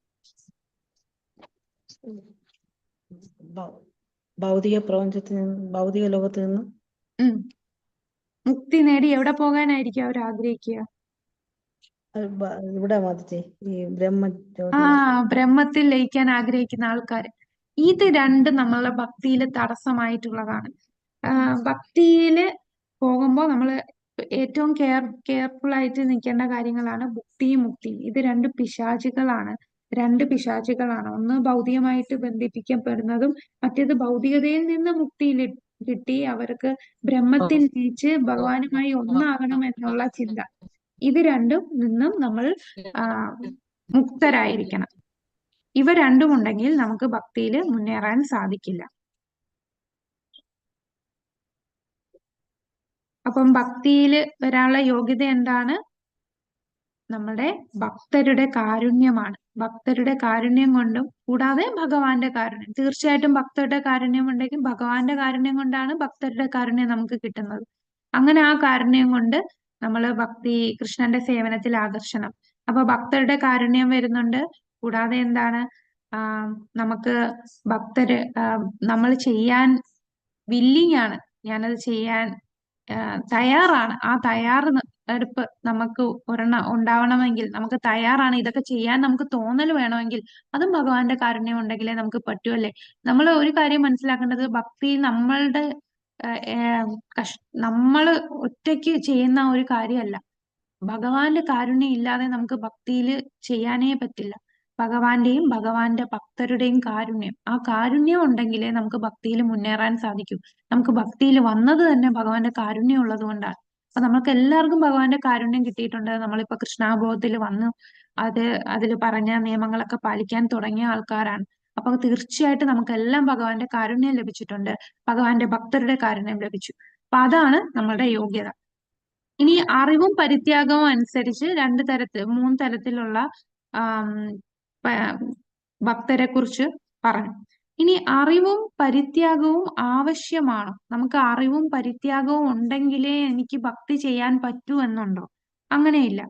Speaker 6: ഭൗതിക പ്രപഞ്ചത്തിൽ നിന്ന്, ഭൗതിക ലോകത്ത് നിന്ന്
Speaker 2: മുക്തി നേടി എവിടെ പോകാനായിരിക്കും അവർ ആഗ്രഹിക്കുക?
Speaker 6: ഇവിടെ വന്നിട്ടേ ഈ
Speaker 2: ബ്രഹ്മത്തിൽ ലയിക്കാൻ ആഗ്രഹിക്കുന്ന ആൾക്കാര്. ഇത് രണ്ടും നമ്മളെ ഭക്തിയില് തടസ്സമായിട്ടുള്ളതാണ്. ഭക്തിയില് പോകുമ്പോൾ നമ്മൾ ഏറ്റവും കെയർഫുൾ ആയിട്ട് നിൽക്കേണ്ട കാര്യങ്ങളാണ് ഭുക്തിയും മുക്തിയും. ഇത് രണ്ട് പിശാചുകളാണ്. ഒന്ന് ഭൗതികമായിട്ട് ബന്ധിപ്പിക്കപ്പെടുന്നതും മറ്റേത് ഭൗതികതയിൽ നിന്ന് മുക്തിയിൽ കിട്ടി അവർക്ക് ബ്രഹ്മത്തിൽ ലയിച്ച് ഭഗവാനുമായി ഒന്നാകണം എന്നുള്ള ചിന്ത. ഇത് രണ്ടും നിന്നും നമ്മൾ മുക്തരായിരിക്കണം. ഇവ രണ്ടും ഉണ്ടെങ്കിൽ നമുക്ക് ഭക്തിയിൽ മുന്നേറാൻ സാധിക്കില്ല. അപ്പം ഭക്തിയിൽ വരാനുള്ള യോഗ്യത എന്താണ്? നമ്മുടെ ഭക്തരുടെ കാരുണ്യമാണ്. ഭക്തരുടെ കാരുണ്യം കൊണ്ടും കൂടാതെ ഭഗവാന്റെ കാരുണ്യം. തീർച്ചയായിട്ടും ഭക്തരുടെ കാരുണ്യം ഉണ്ടെങ്കിൽ ഭഗവാന്റെ കാരുണ്യം കൊണ്ടാണ് ഭക്തരുടെ കാരുണ്യം നമുക്ക് കിട്ടുന്നത്. അങ്ങനെ ആ കാരുണ്യം കൊണ്ട് നമ്മൾ കൃഷ്ണന്റെ സേവനത്തിൽ ആകർഷണം. അപ്പൊ ഭക്തരുടെ കാരുണ്യം വരുന്നുണ്ട്. കൂടാതെ എന്താണ്, നമുക്ക് നമ്മൾ ചെയ്യാൻ വില്ലിങ് ആണ്, ഞാനത് ചെയ്യാൻ തയ്യാറാണ്. ആ തയ്യാറെടുപ്പ് നമുക്ക് ഉണ്ടാവണമെങ്കിൽ, നമുക്ക് തയ്യാറാണ്, ഇതൊക്കെ ചെയ്യാൻ നമുക്ക് തോന്നൽ വേണമെങ്കിൽ അതും ഭഗവാന്റെ കാരുണ്യം ഉണ്ടെങ്കിലേ നമുക്ക് പറ്റുമല്ലേ. നമ്മൾ ഒരു കാര്യം മനസ്സിലാക്കേണ്ടത്, ഭക്തി നമ്മൾ ഒറ്റയ്ക്ക് ചെയ്യുന്ന ഒരു കാര്യമല്ല. ഭഗവാന്റെ കാരുണ്യം ഇല്ലാതെ നമുക്ക് ഭക്തിയിൽ ചെയ്യാനേ പറ്റില്ല. ഭഗവാന്റെയും ഭഗവാന്റെ ഭക്തരുടെയും കാരുണ്യം, ആ കാരുണ്യം ഉണ്ടെങ്കിലേ നമുക്ക് ഭക്തിയിൽ മുന്നേറാൻ സാധിക്കൂ. നമുക്ക് ഭക്തിയിൽ വന്നത് തന്നെ ഭഗവാന്റെ കാരുണ്യം ഉള്ളത് കൊണ്ടാണ്. അപ്പൊ നമുക്ക് എല്ലാവർക്കും ഭഗവാന്റെ കാരുണ്യം കിട്ടിയിട്ടുണ്ട്. നമ്മളിപ്പോ കൃഷ്ണാബോധത്തിൽ വന്നു അതിൽ പറഞ്ഞ നിയമങ്ങളൊക്കെ പാലിക്കാൻ തുടങ്ങിയ ആൾക്കാരാണ്. അപ്പൊ തീർച്ചയായിട്ടും നമുക്കെല്ലാം ഭഗവാന്റെ കാരുണ്യം ലഭിച്ചിട്ടുണ്ട്. ഭഗവാന്റെ ഭക്തരുടെ കാരുണ്യം ലഭിച്ചു. അപ്പൊ അതാണ് നമ്മളുടെ യോഗ്യത. ഇനി അറിവും പരിത്യാഗവും അനുസരിച്ച് മൂന്ന് തരത്തിലുള്ള ആം, പ- ഭക്തരെ കുറിച്ച് പറഞ്ഞു. ഇനി അറിവും പരിത്യാഗവും ആവശ്യമാണോ? നമുക്ക് അറിവും പരിത്യാഗവും ഉണ്ടെങ്കിലേ എനിക്ക് ഭക്തി ചെയ്യാൻ പറ്റൂ എന്നുണ്ടോ? അങ്ങനെയില്ല.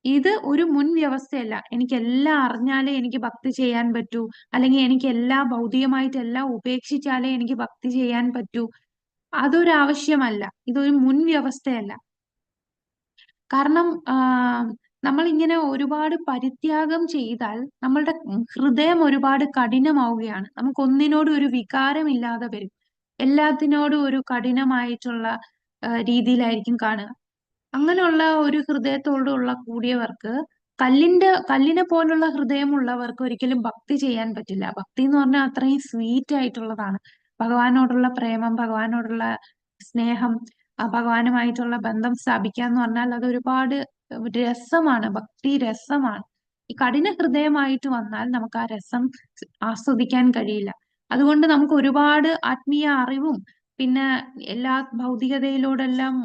Speaker 2: ഇത് ഒരു മുൻ വ്യവസ്ഥയല്ല. എനിക്ക് എല്ലാം അറിഞ്ഞാലേ എനിക്ക് ഭക്തി ചെയ്യാൻ പറ്റൂ, അല്ലെങ്കിൽ എനിക്ക് ഭൗതികമായിട്ട് എല്ലാം ഉപേക്ഷിച്ചാലേ എനിക്ക് ഭക്തി ചെയ്യാൻ പറ്റൂ. അതൊരാവശ്യമല്ല. ഇതൊരു മുൻ വ്യവസ്ഥയല്ല. കാരണം നമ്മൾ ഇങ്ങനെ ഒരുപാട് പരിത്യാഗം ചെയ്താൽ നമ്മളുടെ ഹൃദയം ഒരുപാട് കഠിനമാവുകയാണ്. നമുക്ക് ഒന്നിനോടും ഒരു വികാരമില്ലാതെ വരും. എല്ലാത്തിനോടും ഒരു കഠിനമായിട്ടുള്ള രീതിയിലായിരിക്കും കാണുക. അങ്ങനെയുള്ള ഒരു ഹൃദയത്തോടുള്ള കൂടിയവർക്ക് കല്ലിനെ പോലുള്ള ഹൃദയമുള്ളവർക്ക് ഒരിക്കലും ഭക്തി ചെയ്യാൻ പറ്റില്ല. ഭക്തി എന്ന് പറഞ്ഞാൽ അത്രയും സ്വീറ്റ് ആയിട്ടുള്ളതാണ്. ഭഗവാനോടുള്ള പ്രേമം, ഭഗവാനോടുള്ള സ്നേഹം, ഭഗവാനുമായിട്ടുള്ള ബന്ധം സ്ഥാപിക്കുക എന്ന് പറഞ്ഞാൽ അത് ഒരുപാട് രസമാണ്. ഭക്തി രസമാണ്. ഈ കഠിന ഹൃദയമായിട്ട് വന്നാൽ നമുക്ക് ആ രസം ആസ്വദിക്കാൻ കഴിയില്ല. അതുകൊണ്ട് നമുക്ക് ഒരുപാട് ആത്മീയ അറിവും പിന്നെ എല്ലാ ഭൗതികതയിലോടെല്ലാം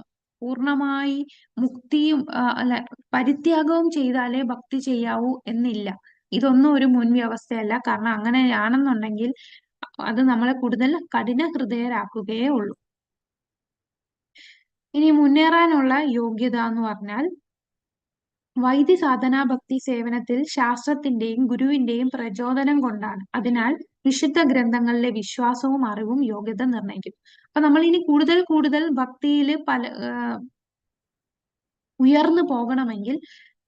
Speaker 2: പൂർണ്ണമായി മുക്തിയും അല്ല പരിത്യാഗവും ചെയ്താലേ ഭക്തി ചെയ്യാവൂ എന്നില്ല. ഇതൊന്നും ഒരു മുൻ വ്യവസ്ഥയല്ല. കാരണം അങ്ങനെയാണെന്നുണ്ടെങ്കിൽ അത് നമ്മളെ കൂടുതൽ കഠിന ഹൃദയരാക്കുകയേ ഉള്ളൂ. ഇനി മുന്നേറാനുള്ള യോഗ്യത എന്ന് പറഞ്ഞാൽ വൈദ്യ സാധനാ ഭക്തി സേവനത്തിൽ ശാസ്ത്രത്തിന്റെയും ഗുരുവിന്റെയും പ്രചോദനം കൊണ്ടാണ്. അതിനാൽ വിശുദ്ധ ഗ്രന്ഥങ്ങളിലെ വിശ്വാസവും അറിവും യോഗ്യത നിർണ്ണയിക്കും. അപ്പൊ നമ്മൾ ഇനി കൂടുതൽ ഭക്തിയിൽ ഉയർന്നു പോകണമെങ്കിൽ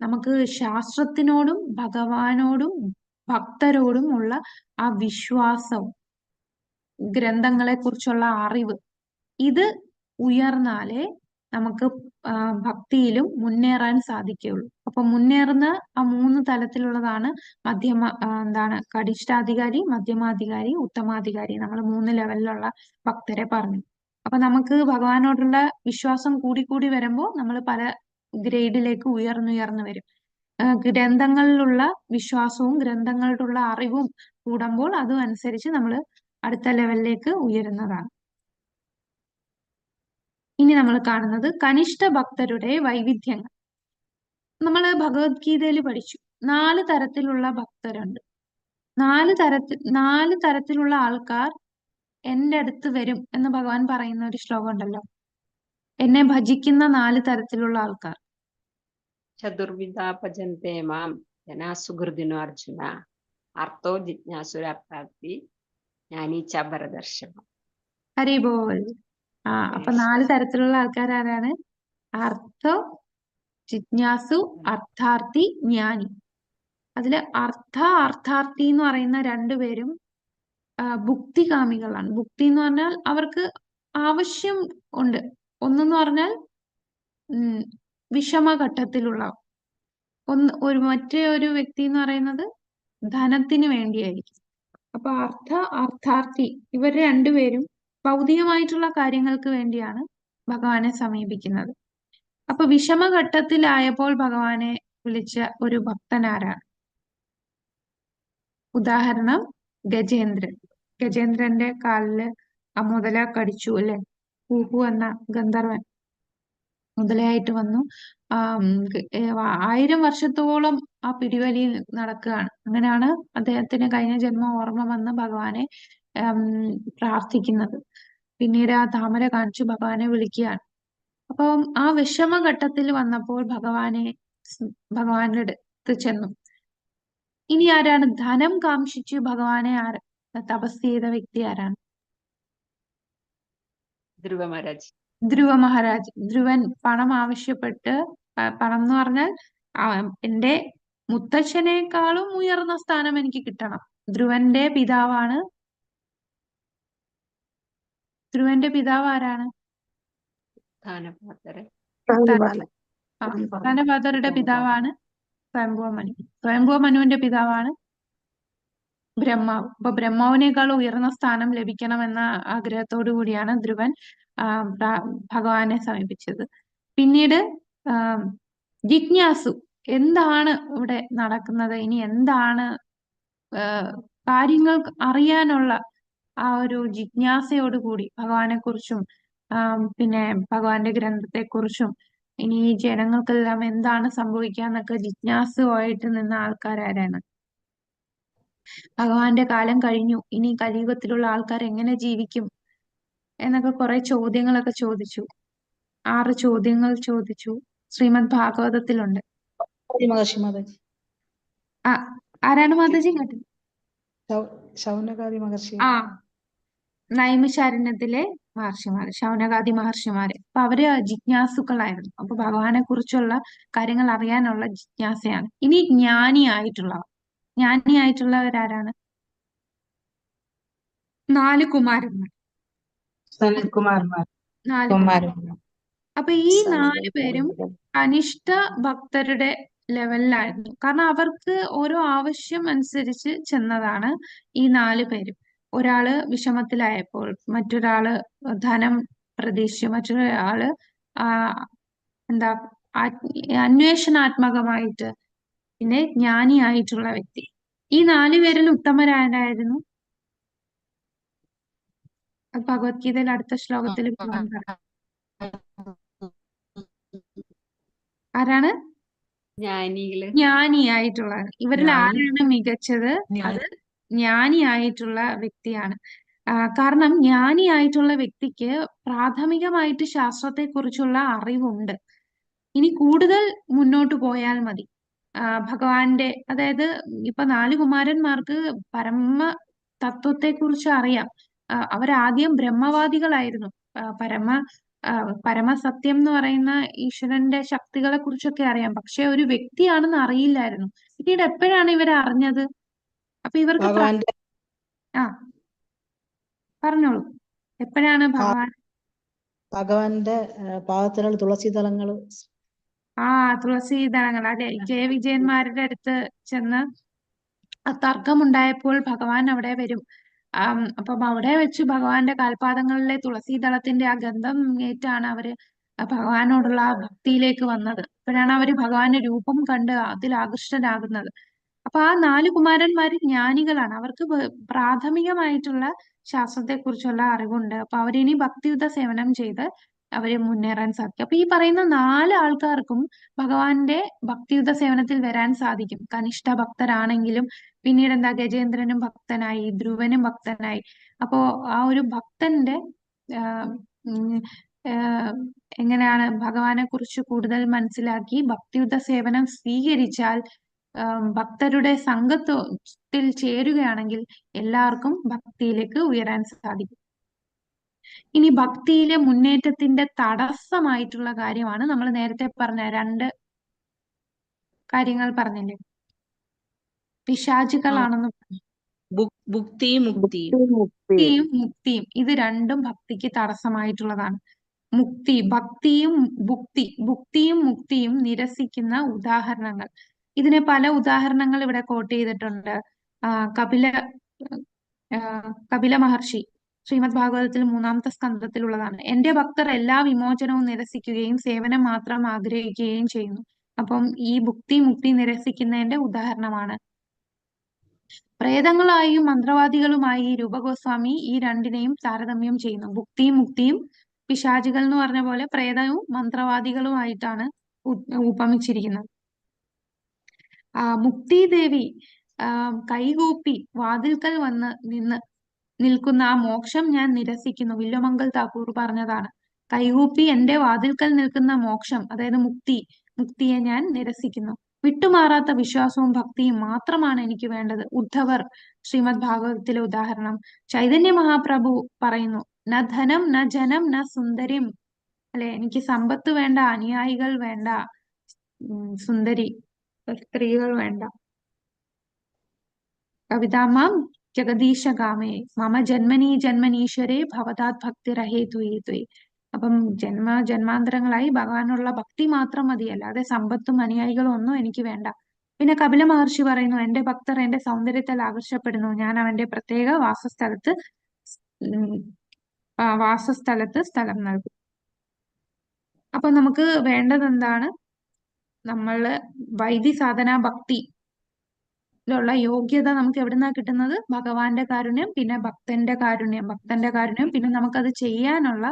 Speaker 2: നമുക്ക് ശാസ്ത്രത്തിനോടും ഭഗവാനോടും ഭക്തരോടും ഉള്ള ആ വിശ്വാസവും ഗ്രന്ഥങ്ങളെ കുറിച്ചുള്ള അറിവ് ഇത് ഉയർന്നാലേ നമുക്ക് ഭക്തിയിലും മുന്നേറാൻ സാധിക്കുകയുള്ളൂ. അപ്പൊ മുന്നേറുന്ന ആ 3 തലത്തിലുള്ളതാണ് കനിഷ്ഠാധികാരി, മധ്യമാധികാരി, ഉത്തമാധികാരി. നമ്മൾ 3 ലെവലിലുള്ള ഭക്തരെ പറഞ്ഞു. അപ്പൊ നമുക്ക് ഭഗവാനോടുള്ള വിശ്വാസം കൂടി വരുമ്പോൾ നമ്മൾ പല ഗ്രേഡിലേക്ക് ഉയർന്നു വരും. ഗ്രന്ഥങ്ങളിലുള്ള വിശ്വാസവും ഗ്രന്ഥങ്ങളിലുള്ള അറിവും കൂടുമ്പോൾ അതും അനുസരിച്ച് നമ്മൾ അടുത്ത ലെവലിലേക്ക് ഉയരുന്നതാണ്. ഇനി നമ്മൾ കാണുന്നത് കനിഷ്ഠ ഭക്തരുടെ വൈവിധ്യങ്ങൾ. നമ്മൾ ഭഗവത്ഗീതയിൽ പഠിച്ചു 4 തരത്തിലുള്ള ഭക്തരുണ്ട്. 4 തരത്തിലുള്ള ആൾക്കാർ എന്റെ അടുത്ത് വരും എന്ന് ഭഗവാൻ പറയുന്ന ഒരു ശ്ലോകം ഉണ്ടല്ലോ. എന്നെ ഭജിക്കുന്ന 4 തരത്തിലുള്ള ആൾക്കാർ.
Speaker 3: ചതുർവിധ ഭജന്തേ മാം ജനാ സുഹൃദിനോ അർജുന അർത്ഥോ ജിജ്ഞാസുരാർത്ഥാർത്ഥി ജ്ഞാനീച്ച ഭരതർഷഭം.
Speaker 2: ഹരി ബോൾ. അപ്പൊ 4 തരത്തിലുള്ള ആൾക്കാർ ആരാണ്? അർത്ഥോ, ജിജ്ഞാസു, അർത്ഥാർത്ഥി, ജ്ഞാനി. അതില് അർത്ഥാർത്ഥി എന്ന് പറയുന്ന 2 പേരും ഭുക്തികാമികളാണ്. ഭുക്തി എന്ന് പറഞ്ഞാൽ അവർക്ക് ആവശ്യം ഉണ്ട്. ഒന്നെന്ന് പറഞ്ഞാൽ വിഷമഘട്ടത്തിലുള്ള മറ്റേ ഒരു വ്യക്തി എന്ന് പറയുന്നത് ധനത്തിന് വേണ്ടിയായിരിക്കും. അപ്പൊ അർത്ഥാർത്ഥി ഇവർ 2 പേരും ഭൗതികമായിട്ടുള്ള കാര്യങ്ങൾക്ക് വേണ്ടിയാണ് ഭഗവാനെ സമീപിക്കുന്നത്. അപ്പൊ വിഷമഘട്ടത്തിലായപ്പോൾ ഭഗവാനെ വിളിച്ച ഒരു ഭക്തനാരാണ്? ഉദാഹരണം ഗജേന്ദ്രൻ. ഗജേന്ദ്രന്റെ കാലില് ആ മുതല കടിച്ചു അല്ലെ. ഹൂഹു എന്ന ഗന്ധർവൻ മുതലയായിട്ട് വന്നു. 1000 വർഷത്തോളം ആ പിടിവലിയിൽ നടക്കുകയാണ്. അങ്ങനെയാണ് അദ്ദേഹത്തിന് കഴിഞ്ഞ ജന്മം ഓർമ്മ വന്ന് ഭഗവാനെ പ്രാർത്ഥിക്കുന്നത്. പിന്നീട് ആ താമര കാണിച്ചു ഭഗവാനെ വിളിക്കുകയാണ്. അപ്പം ആ വിഷമഘട്ടത്തിൽ വന്നപ്പോൾ ഭഗവാന്റെ അടുത്ത് ചെന്നു. ഇനി ആരാണ് ധനം കാംക്ഷിച്ച് ഭഗവാനെ തപസ് ചെയ്ത വ്യക്തി? ആരാണ്?
Speaker 3: ധ്രുവ മഹാരാജ്.
Speaker 2: ധ്രുവ മഹാരാജ്. ധ്രുവൻ പണം ആവശ്യപ്പെട്ട്, പണം എന്ന് പറഞ്ഞാൽ എന്റെ മുത്തച്ഛനേക്കാളും ഉയർന്ന സ്ഥാനം എനിക്ക് കിട്ടണം. ധ്രുവന്റെ പിതാവാണ്. ധ്രുവന്റെ പിതാവ് ആരാണ്? ധനപാതരുടെ പിതാവാണ് സ്വയംഭുവ മനു. സ്വയംഭുവ മനുവിന്റെ പിതാവാണ് ബ്രഹ്മാവ്. അപ്പൊ ബ്രഹ്മാവിനേക്കാൾ ഉയർന്ന സ്ഥാനം ലഭിക്കണമെന്ന ആഗ്രഹത്തോടു കൂടിയാണ് ധ്രുവൻ ഭഗവാനെ സമീപിച്ചത്. പിന്നീട് ജിജ്ഞാസു. എന്താണ് ഇവിടെ നടക്കുന്നത്, ഇനി എന്താണ് കാര്യങ്ങൾ അറിയാനുള്ള ആ ഒരു ജിജ്ഞാസയോടുകൂടി ഭഗവാനെ കുറിച്ചും പിന്നെ ഭഗവാന്റെ ഗ്രന്ഥത്തെക്കുറിച്ചും ഇനി ഈ ജനങ്ങൾക്കെല്ലാം എന്താണ് സംഭവിക്കുക എന്നൊക്കെ ജിജ്ഞാസുവായിട്ട് നിന്ന ആൾക്കാരാരാണ്? ഭഗവാന്റെ കാലം കഴിഞ്ഞു, ഇനി കലിയുഗത്തിലുള്ള ആൾക്കാർ എങ്ങനെ ജീവിക്കും എന്നൊക്കെ കുറെ ചോദ്യങ്ങളൊക്കെ ചോദിച്ചു. 6 ചോദ്യങ്ങൾ ചോദിച്ചു. ശ്രീമദ് ഭാഗവതത്തിലുണ്ട്.
Speaker 6: മഹർഷി മാതാജി.
Speaker 2: ആ ആരാണ് മാതാജി കേട്ടത്?
Speaker 6: ശൗനകാദി മഹർഷി.
Speaker 2: ആ നൈമിഷാരണ്യത്തിലെ മഹർഷിമാര്, ശൗനകാദി മഹർഷിമാര്. അപ്പൊ അവര് ജിജ്ഞാസുക്കളായിരുന്നു. അപ്പൊ ഭഗവാനെ കുറിച്ചുള്ള കാര്യങ്ങൾ അറിയാനുള്ള ജിജ്ഞാസയാണ്. ഇനി ജ്ഞാനിയായിട്ടുള്ളവരാരാണ്? 4 കുമാരന്മാർ.
Speaker 5: സനൽകുമാർമാർ
Speaker 2: 4
Speaker 5: കുമാരന്മാർ.
Speaker 2: അപ്പൊ ഈ 4 പേരും കനിഷ്ഠ ഭക്തരുടെ ലെവലിലായിരുന്നു. കാരണം അവർക്ക് ഓരോ ആവശ്യം അനുസരിച്ച് ചെന്നതാണ് ഈ 4 പേരും. ഒരാള് വിഷമത്തിലായപ്പോൾ, മറ്റൊരാള് ധനം പ്രതീക്ഷിച്ചു, മറ്റൊരാള് ആ എന്താ അന്വേഷണാത്മകമായിട്ട്, പിന്നെ ജ്ഞാനിയായിട്ടുള്ള വ്യക്തി. ഈ 4 പേരിൽ ഉത്തമരാരായിരുന്നു? അത് ഭഗവത്ഗീതയിൽ അടുത്ത ശ്ലോകത്തിൽ ഭഗവാൻ പറയും. ആരാണ്?
Speaker 3: ജ്ഞാനികള്.
Speaker 2: ജ്ഞാനിയായിട്ടുള്ളത്. ഇവരിൽ ആരാണ് മികച്ചത്? അത് ജ്ഞാനിയായിട്ടുള്ള വ്യക്തിയാണ്. കാരണം ജ്ഞാനിയായിട്ടുള്ള വ്യക്തിക്ക് പ്രാഥമികമായിട്ട് ശാസ്ത്രത്തെക്കുറിച്ചുള്ള അറിവുണ്ട്. ഇനി കൂടുതൽ മുന്നോട്ട് പോയാൽ മതി. ഭഗവാന്റെ, അതായത് ഇപ്പൊ 4 കുമാരന്മാർക്ക് പരമ തത്വത്തെക്കുറിച്ച് അറിയാം. അവരാദ്യം ബ്രഹ്മവാദികളായിരുന്നു. പരമസത്യം എന്ന് പറയുന്ന ഈശ്വരന്റെ ശക്തികളെ കുറിച്ചൊക്കെ അറിയാം, പക്ഷെ ഒരു വ്യക്തിയാണെന്ന് അറിയില്ലായിരുന്നു. പിന്നീട് എപ്പോഴാണ് ഇവർ അറിഞ്ഞത്? അപ്പൊ ഇവർക്ക്
Speaker 6: ഭഗവാന്റെ
Speaker 2: ആ പറഞ്ഞോളൂ, എപ്പോഴാണ്
Speaker 6: ഭഗവാന്റെ പാദത്തിലുള്ള തുളസി ദളങ്ങള്.
Speaker 2: തുളസി ദളങ്ങൾ, അല്ലെ? ജയവിജയന്മാരുടെ അടുത്ത് ചെന്ന് തർക്കമുണ്ടായപ്പോൾ ഭഗവാൻ അവിടെ വരും. അപ്പം അവിടെ വെച്ച് ഭഗവാന്റെ കാൽപാദങ്ങളിലെ തുളസി ദളത്തിന്റെ ആ ഗന്ധം ഏറ്റാണ് അവര് ഭഗവാനോടുള്ള ആ ഭക്തിയിലേക്ക് വന്നത്. അപ്പോഴാണ് അവര് ഭഗവാന്റെ രൂപം കണ്ട് അതിൽ ആകൃഷ്ടരാകുന്നത്. അപ്പൊ ആ 4 കുമാരന്മാര് ജ്ഞാനികളാണ്. അവർക്ക് പ്രാഥമികമായിട്ടുള്ള ശാസ്ത്രത്തെക്കുറിച്ചുള്ള അറിവുണ്ട്. അപ്പൊ അവരിനി ഭക്തിയുത സേവനം ചെയ്ത് അവര് മുന്നേറാൻ സാധിക്കും. അപ്പൊ ഈ പറയുന്ന 4 ആൾക്കാർക്കും ഭഗവാന്റെ ഭക്തിയുത സേവനത്തിൽ വരാൻ സാധിക്കും. കനിഷ്ഠ ഭക്തരാണെങ്കിലും പിന്നീട് എന്താ, ഗജേന്ദ്രനും ഭക്തനായി, ധ്രുവനും ഭക്തനായി. അപ്പോ ആ ഒരു ഭക്തന്റെ എങ്ങനെയാണ് ഭഗവാനെ കുറിച്ച് കൂടുതൽ മനസ്സിലാക്കി ഭക്തിയുത സേവനം സ്വീകരിച്ചാൽ, ഭക്തരുടെ സംഘത്തിൽ ചേരുകയാണെങ്കിൽ എല്ലാവർക്കും ഭക്തിയിലേക്ക് ഉയരാൻ സാധിക്കും. ഇനി ഭക്തിയിലെ മുന്നേറ്റത്തിന്റെ തടസ്സമായിട്ടുള്ള കാര്യമാണ് നമ്മൾ നേരത്തെ പറഞ്ഞ 2 കാര്യങ്ങൾ പറഞ്ഞില്ലേ, പിശാചുക്കളാണെന്ന് പറഞ്ഞു.
Speaker 6: ഭുക്തിയും മുക്തിയും.
Speaker 2: മുക്തിയും മുക്തിയും ഇത് രണ്ടും ഭക്തിക്ക് തടസ്സമായിട്ടുള്ളതാണ്. ഭക്തിയും ഭുക്തിയും മുക്തിയും നിരസിക്കുന്ന ഉദാഹരണങ്ങൾ, ഇതിന് പല ഉദാഹരണങ്ങൾ ഇവിടെ കോട്ട് ചെയ്തിട്ടുണ്ട്. കപില മഹർഷി ശ്രീമദ് ഭാഗവതത്തിൽ 3-ാമത്തെ സ്കന്ധത്തിലുള്ളതാണ്. എന്റെ ഭക്തർ എല്ലാ വിമോചനവും നിരസിക്കുകയും സേവനം മാത്രം ആഗ്രഹിക്കുകയും ചെയ്യുന്നു. അപ്പം ഈ മുക്തി നിരസിക്കുന്നതിന്റെ ഉദാഹരണമാണ്. പ്രേതങ്ങളായും മന്ത്രവാദികളുമായി രൂപഗോസ്വാമി ഈ രണ്ടിനെയും താരതമ്യം ചെയ്യുന്നു. ഭുക്തിയും മുക്തിയും പിശാചുകൾ എന്ന് പറഞ്ഞ പോലെ പ്രേതവും മന്ത്രവാദികളുമായിട്ടാണ് ഉപമിച്ചിരിക്കുന്നത്. മുക്തിദേവി കൈകൂപ്പി വാതിൽക്കൽ വന്ന് നിൽക്കുന്ന ആ മോക്ഷം ഞാൻ നിരസിക്കുന്നു. വില്വമംഗൽ താക്കൂർ പറഞ്ഞതാണ്. കൈകൂപ്പി എന്റെ വാതിൽക്കൽ നിൽക്കുന്ന മോക്ഷം, അതായത് മുക്തിയെ ഞാൻ നിരസിക്കുന്നു. വിട്ടുമാറാത്ത വിശ്വാസവും ഭക്തിയും മാത്രമാണ് എനിക്ക് വേണ്ടത്. ഉദ്ധവർ ശ്രീമദ് ഭാഗവതത്തിലെ ഉദാഹരണം. ചൈതന്യ മഹാപ്രഭു പറയുന്നു, ന ധനം ന ജനം ന സുന്ദരിം, അല്ലെ? എനിക്ക് സമ്പത്ത് വേണ്ട, അനുയായികൾ വേണ്ട, സുന്ദരി സ്ത്രീകൾ വേണ്ട. കവിതാമാം ജഗദീശഗാമേ മമ ജന്മനീശ്വരേ ഭവതാത് ഭക്തിരഹേതുയേ. അപ്പം ജന്മാന്തരങ്ങളായി ഭഗവാനുള്ള ഭക്തി മാത്രം മതി, അല്ലാതെ സമ്പത്തും അനുയായികളും ഒന്നും എനിക്ക് വേണ്ട. പിന്നെ കപില മഹർഷി പറയുന്നു, എന്റെ ഭക്തർ എന്റെ സൗന്ദര്യത്താൽ ആകർഷപ്പെടുന്നു, ഞാൻ അവന്റെ പ്രത്യേക വാസസ്ഥലത്ത് സ്ഥലം നൽകും. അപ്പൊ നമുക്ക് വേണ്ടത് എന്താണ്? നമ്മള് വൈദി സാധന ഭക്തിയിലുള്ള യോഗ്യത നമുക്ക് എവിടുന്നാ കിട്ടുന്നത്? ഭഗവാന്റെ കാരുണ്യം, പിന്നെ ഭക്തന്റെ കാരുണ്യം, പിന്നെ നമുക്കത് ചെയ്യാനുള്ള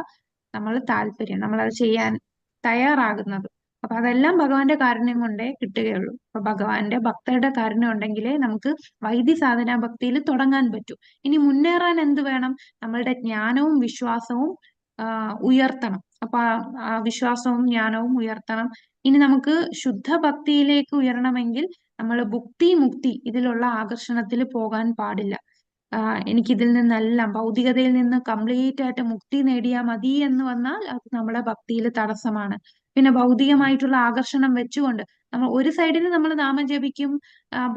Speaker 2: നമ്മളത് ചെയ്യാൻ തയ്യാറാകുന്നത്. അപ്പൊ അതെല്ലാം ഭഗവാന്റെ കാരുണ്യം കൊണ്ടേ കിട്ടുകയുള്ളൂ. അപ്പൊ ഭഗവാന്റെ ഭക്തരുടെ കാരുണ്യം ഉണ്ടെങ്കിലേ നമുക്ക് വൈദ്യ സാധനാ ഭക്തിയിൽ തുടങ്ങാൻ പറ്റൂ. ഇനി മുന്നേറാൻ എന്ത് വേണം? നമ്മളുടെ ജ്ഞാനവും വിശ്വാസവും ഉയർത്തണം. അപ്പൊ ആ വിശ്വാസവും ജ്ഞാനവും ഉയർത്തണം. ഇനി നമുക്ക് ശുദ്ധ ഭക്തിയിലേക്ക് ഉയരണമെങ്കിൽ നമ്മൾ ഭുക്തി മുക്തി ഇതിലുള്ള ആകർഷണത്തിൽ പോകാൻ പാടില്ല. എനിക്കിതിൽ നിന്നെല്ലാം ഭൗതികതയിൽ നിന്ന് കംപ്ലീറ്റ് ആയിട്ട് മുക്തി നേടിയാൽ മതി എന്ന് വന്നാൽ അത് നമ്മുടെ ഭക്തിയിൽ തടസ്സമാണ്. പിന്നെ ഭൗതികമായിട്ടുള്ള ആകർഷണം വെച്ചുകൊണ്ട് നമ്മൾ ഒരു സൈഡിൽ നമ്മൾ നാമം ജപിക്കും,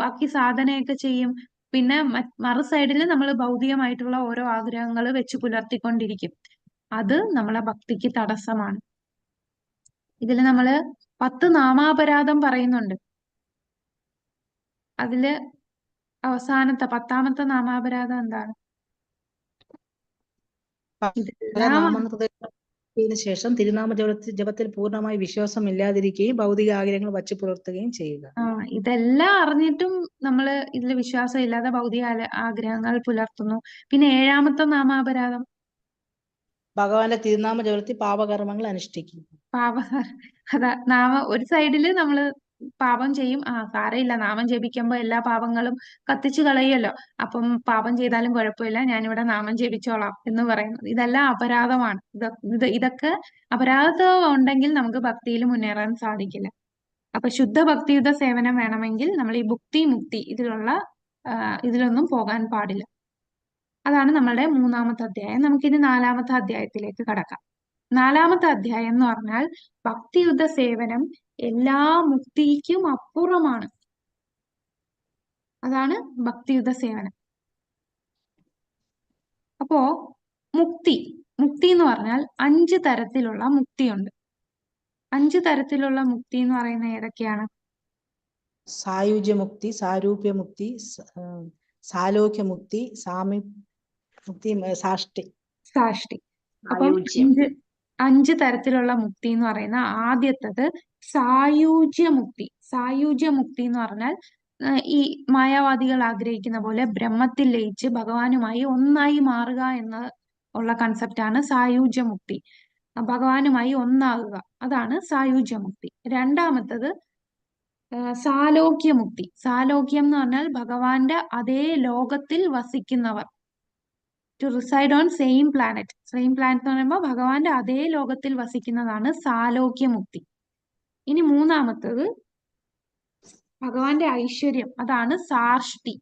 Speaker 2: ബാക്കി സാധനയൊക്കെ ചെയ്യും. പിന്നെ മറു സൈഡിൽ നമ്മൾ ഭൗതികമായിട്ടുള്ള ഓരോ ആഗ്രഹങ്ങൾ വെച്ച് പുലർത്തിക്കൊണ്ടിരിക്കും. അത് നമ്മളെ ഭക്തിക്ക് തടസ്സമാണ്. ഇതിൽ നമ്മള് 10 നാമാപരാധം പറയുന്നുണ്ട്. അതില് അവസാനത്തെ 10ാമത്തെ നാമാപരാധം എന്താണ്?
Speaker 6: നാമനിർദ്ദേശത്തിന് ശേഷം തിരുനാമ ജപത്തിൽ പൂർണ്ണമായി വിശ്വാസം ഇല്ലാതിരിക്കുകയും ഭൗതിക ആഗ്രഹങ്ങൾ വച്ചു പുലർത്തുകയും ചെയ്യുക.
Speaker 2: ഇതെല്ലാം അറിഞ്ഞിട്ടും നമ്മള് ഇതിൽ വിശ്വാസം ഇല്ലാതെ ഭൗതിക ആഗ്രഹങ്ങൾ പുലർത്തുന്നു. പിന്നെ 7ാമത്തെ നാമാപരാധം
Speaker 6: ഭഗവാന്റെ തിരുനാമ ജപത്തിൽ പാപകർമ്മങ്ങൾ അനുഷ്ഠിക്കും.
Speaker 2: അതാ ഒരു സൈഡില് നമ്മള് പാപം ചെയ്യും. സാരമില്ല, നാമം ജപിക്കുമ്പോ എല്ലാ പാപങ്ങളും കത്തിച്ചു കളയുമല്ലോ, അപ്പം പാപം ചെയ്താലും കുഴപ്പമില്ല, ഞാനിവിടെ നാമം ജപിച്ചോളാം എന്ന് പറയുന്നത് ഇതെല്ലാം അപരാധമാണ്. ഇതൊക്കെ അപരാധം ഉണ്ടെങ്കിൽ നമുക്ക് ഭക്തിയിൽ മുന്നേറാൻ സാധിക്കില്ല. അപ്പൊ ശുദ്ധ ഭക്തിയുത സേവനം വേണമെങ്കിൽ നമ്മൾ ഈ ഭുക്തി മുക്തി ഇതിലൊന്നും പോകാൻ പാടില്ല. അതാണ് നമ്മളുടെ 3ാമത്തെ അധ്യായം. നമുക്കിനി 4ാമത്തെ അധ്യായത്തിലേക്ക് കടക്കാം. 4ാമത്തെ അധ്യായം എന്ന് പറഞ്ഞാൽ ഭക്തിയുത സേവനം എല്ലാ മുക്തിക്കും അപ്പുറമാണ്. അതാണ് ഭക്തിയുത സേവനം. അപ്പോ മുക്തി എന്ന് പറഞ്ഞാൽ 5 തരത്തിലുള്ള മുക്തിയുണ്ട്. 5 തരത്തിലുള്ള മുക്തി എന്ന് പറയുന്നത് ഏതൊക്കെയാണ്?
Speaker 6: സായുജ്യമുക്തി, സാരൂപ്യമുക്തി, സാലോക്യമുക്തി, മുക്തി, സാഷ്ടി.
Speaker 2: അപ്പം 5 തരത്തിലുള്ള മുക്തി എന്ന് പറയുന്ന ആദ്യത്തത് സായുജ്യമുക്തി. സായുജ്യമുക്തി എന്ന് പറഞ്ഞാൽ ഈ മായാവാദികൾ ആഗ്രഹിക്കുന്ന പോലെ ബ്രഹ്മത്തിൽ ലയിച്ച് ഭഗവാനുമായി ഒന്നായി മാറുക എന്ന ഉള്ള കൺസെപ്റ്റാണ് സായുജ്യമുക്തി. ഭഗവാനുമായി ഒന്നാകുക, അതാണ് സായുജ്യമുക്തി. 2ാമത്തത് സാലോക്യമുക്തി. സാലോക്യം എന്ന് പറഞ്ഞാൽ ഭഗവാന്റെ അതേ ലോകത്തിൽ വസിക്കുന്നവർ. To reside on same planet. Same planet എന്ന് പറയുമ്പോൾ ഭഗവാന്റെ അതേ ലോകത്തിൽ വസിക്കുന്നതാണ് സാലോക്യമുക്തി. ഇനി 3ാമത്തത് ഭഗവാന്റെ ഐശ്വര്യം, അതാണ് സാർഷ്ടി.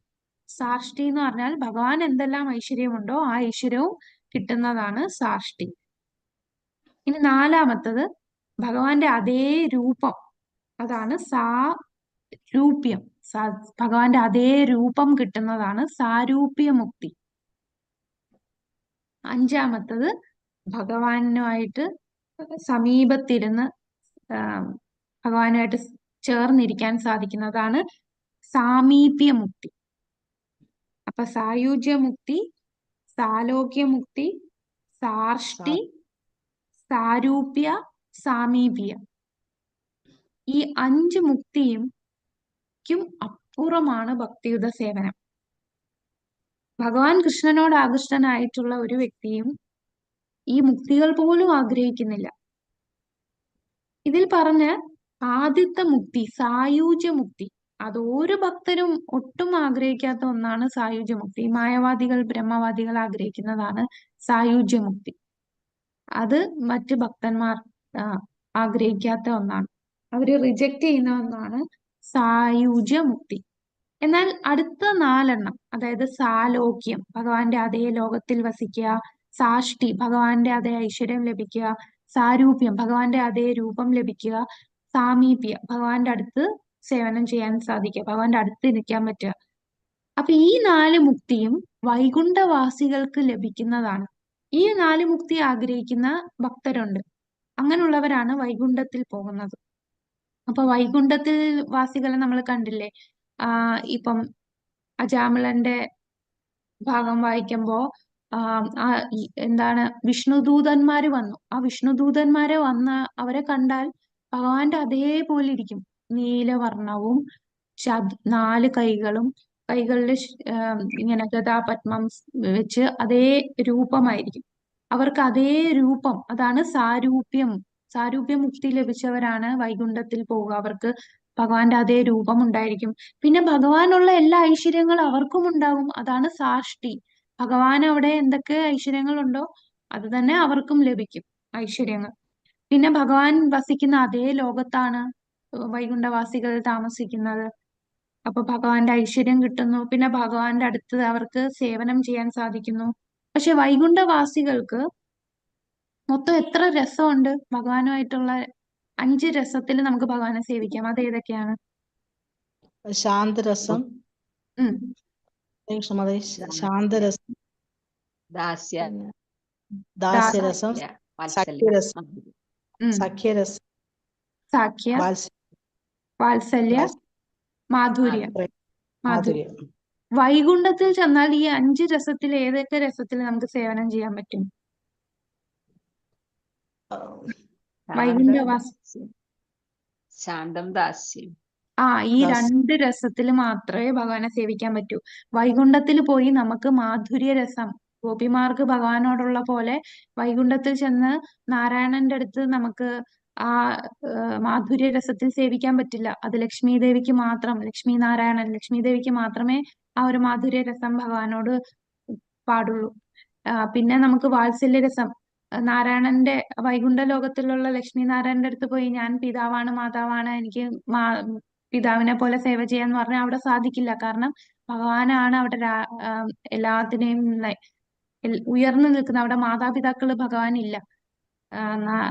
Speaker 2: സാർഷ്ടി എന്ന് പറഞ്ഞാൽ ഭഗവാൻ എന്തെല്ലാം ഐശ്വര്യമുണ്ടോ ആ ഐശ്വര്യവും കിട്ടുന്നതാണ് സാർഷ്ടി. ഇനി 4ാമത്തത് ഭഗവാന്റെ അതേ രൂപം, അതാണ് സാരൂപ്യം. ഭഗവാന്റെ അതേ രൂപം കിട്ടുന്നതാണ് സാരൂപ്യമുക്തി. 5ാമത്തത് ഭഗവാനുമായിട്ട് സമീപത്തിരുന്ന് ഭഗവാനുമായിട്ട് ചേർന്നിരിക്കാൻ സാധിക്കുന്നതാണ് സാമീപ്യമുക്തി. അപ്പൊ സായുജ്യമുക്തി, സാലോക്യമുക്തി, സാർഷ്ടി, സാരൂപ്യ, സാമീപ്യ, ഈ 5 മുക്തിക്കും അപ്പുറമാണ് ഭക്തിയുത സേവനം. ഭഗവാൻ കൃഷ്ണനോട് ആകൃഷ്ടനായിട്ടുള്ള ഒരു വ്യക്തിയും ഈ മുക്തികൾ പോലും ആഗ്രഹിക്കുന്നില്ല. ഇതിൽ പറഞ്ഞ ആദ്യത്തെ മുക്തി സായുജ്യമുക്തി, അത് ഒരു ഭക്തരും ഒട്ടും ആഗ്രഹിക്കാത്ത ഒന്നാണ് സായുജ്യമുക്തി. മായാവാദികൾ ബ്രഹ്മവാദികൾ ആഗ്രഹിക്കുന്നതാണ് സായുജ്യമുക്തി. അത് മറ്റ് ഭക്തന്മാർ ആഗ്രഹിക്കാത്ത ഒന്നാണ്, അവര് റിജക്റ്റ് ചെയ്യുന്ന ഒന്നാണ് സായുജ്യമുക്തി. എന്നാൽ അടുത്ത 4 അതായത് സാലോക്യം, ഭഗവാന്റെ അതേ ലോകത്തിൽ വസിക്കുക, സാഷ്ടി, ഭഗവാന്റെ അതേ ഐശ്വര്യം ലഭിക്കുക, സാരൂപ്യം, ഭഗവാന്റെ അതേ രൂപം ലഭിക്കുക, സാമീപ്യ, ഭഗവാന്റെ അടുത്ത് സേവനം ചെയ്യാൻ സാധിക്കുക, ഭഗവാന്റെ അടുത്ത് ഇരിക്കാൻ പറ്റുക. അപ്പൊ ഈ 4 മുക്തിയും വൈകുണ്ഠവാസികൾക്ക് ലഭിക്കുന്നതാണ്. ഈ 4 മുക്തി ആഗ്രഹിക്കുന്ന ഭക്തരുണ്ട്. അങ്ങനെയുള്ളവരാണ് വൈകുണ്ഠത്തിൽ പോകുന്നത്. അപ്പൊ വൈകുണ്ഠത്തിൽ വാസികളെ നമ്മൾ കണ്ടില്ലേ? ഇപ്പം അജാമിളന്റെ ഭാഗം വായിക്കുമ്പോ എന്താണ്, വിഷ്ണുദൂതന്മാര് വന്നു. ആ വിഷ്ണുദൂതന്മാരെ അവരെ കണ്ടാൽ ഭഗവാന്റെ അതേപോലെ ഇരിക്കും. നീലവർണ്ണവും 4 കൈകളും, കൈകളിൽ ഇങ്ങനെ ഗദാപത്മം വെച്ച് അതേ രൂപമായിരിക്കും. അവർക്ക് അതേ രൂപം, അതാണ് സാരൂപ്യം. സാരൂപ്യ മുക്തി ലഭിച്ചവരാണ് വൈകുണ്ഠത്തിൽ പോവുക. അവർക്ക് ഭഗവാന്റെ അതേ രൂപം ഉണ്ടായിരിക്കും. പിന്നെ ഭഗവാനുള്ള എല്ലാ ഐശ്വര്യങ്ങളും അവർക്കും ഉണ്ടാകും. അതാണ് സാഷ്ടി. ഭഗവാൻ അവിടെ എന്തൊക്കെ ഐശ്വര്യങ്ങളുണ്ടോ അത് തന്നെ അവർക്കും ലഭിക്കും ഐശ്വര്യങ്ങൾ. പിന്നെ ഭഗവാൻ വസിക്കുന്ന അതേ ലോകത്താണ് വൈകുണ്ഠവാസികൾ താമസിക്കുന്നത്. അപ്പൊ ഭഗവാന്റെ ഐശ്വര്യം കിട്ടുന്നു. പിന്നെ ഭഗവാന്റെ അടുത്ത് അവർക്ക് സേവനം ചെയ്യാൻ സാധിക്കുന്നു. പക്ഷെ വൈകുണ്ഠവാസികൾക്ക് മൊത്തം എത്ര രസമുണ്ട് ഭഗവാനുമായിട്ടുള്ള 5 രസത്തിൽ നമുക്ക് ഭഗവാനെ സേവിക്കാം. അത് ഏതൊക്കെയാണ്?
Speaker 6: ശാന്തരസം,
Speaker 2: ഉം
Speaker 6: ക്ഷമത, ശാന്തരസം,
Speaker 3: ദാസ്യ
Speaker 6: ദാസ്യരസം,
Speaker 3: വാത്സല്യം
Speaker 6: സഖ്യരസം,
Speaker 2: ഉം
Speaker 6: സഖ്യരസം,
Speaker 2: സാഖ്യ, വാത്സല്യ, മാധുര്യം.
Speaker 6: മാധുര്യം.
Speaker 2: വൈകുണ്ഠത്തിൽ ചെന്നാൽ ഈ 5 രസത്തിൽ ഏതൊക്കെ രസത്തിൽ നമുക്ക് സേവനം ചെയ്യാൻ പറ്റും? വൈകുണ്ഠവാസി
Speaker 3: ശാന്തം ദാസ്യം.
Speaker 2: ഈ 2 രസത്തിൽ മാത്രമേ ഭഗവാനെ സേവിക്കാൻ പറ്റൂ. വൈകുണ്ഠത്തിൽ പോയി നമുക്ക് മാധുര്യ രസം, ഗോപിമാർക്ക് ഭഗവാനോടുള്ള പോലെ വൈകുണ്ഠത്തിൽ ചെന്ന് നാരായണന്റെ അടുത്ത് നമുക്ക് ആ മാധുര്യ രസത്തിൽ സേവിക്കാൻ പറ്റില്ല. അത് ലക്ഷ്മി ദേവിക്ക് മാത്രം, ലക്ഷ്മി നാരായണൻ, ലക്ഷ്മി ദേവിക്ക് മാത്രമേ ആ ഒരു മാധുര്യ രസം ഭഗവാനോട് പാടുള്ളൂ. പിന്നെ നമുക്ക് വാത്സല്യ രസം, നാരായണന്റെ വൈകുണ്ഠ ലോകത്തിലുള്ള ലക്ഷ്മി നാരായണന്റെ അടുത്ത് പോയി ഞാൻ പിതാവാണ് മാതാവാണ് എനിക്ക് പിതാവിനെ പോലെ സേവ ചെയ്യാന്ന് പറഞ്ഞാൽ അവിടെ സാധിക്കില്ല. കാരണം ഭഗവാനാണ് അവിടെ എല്ലാത്തിനെയും ഉയർന്നു നിൽക്കുന്ന. അവിടെ മാതാപിതാക്കള് ഭഗവാൻ ഇല്ല.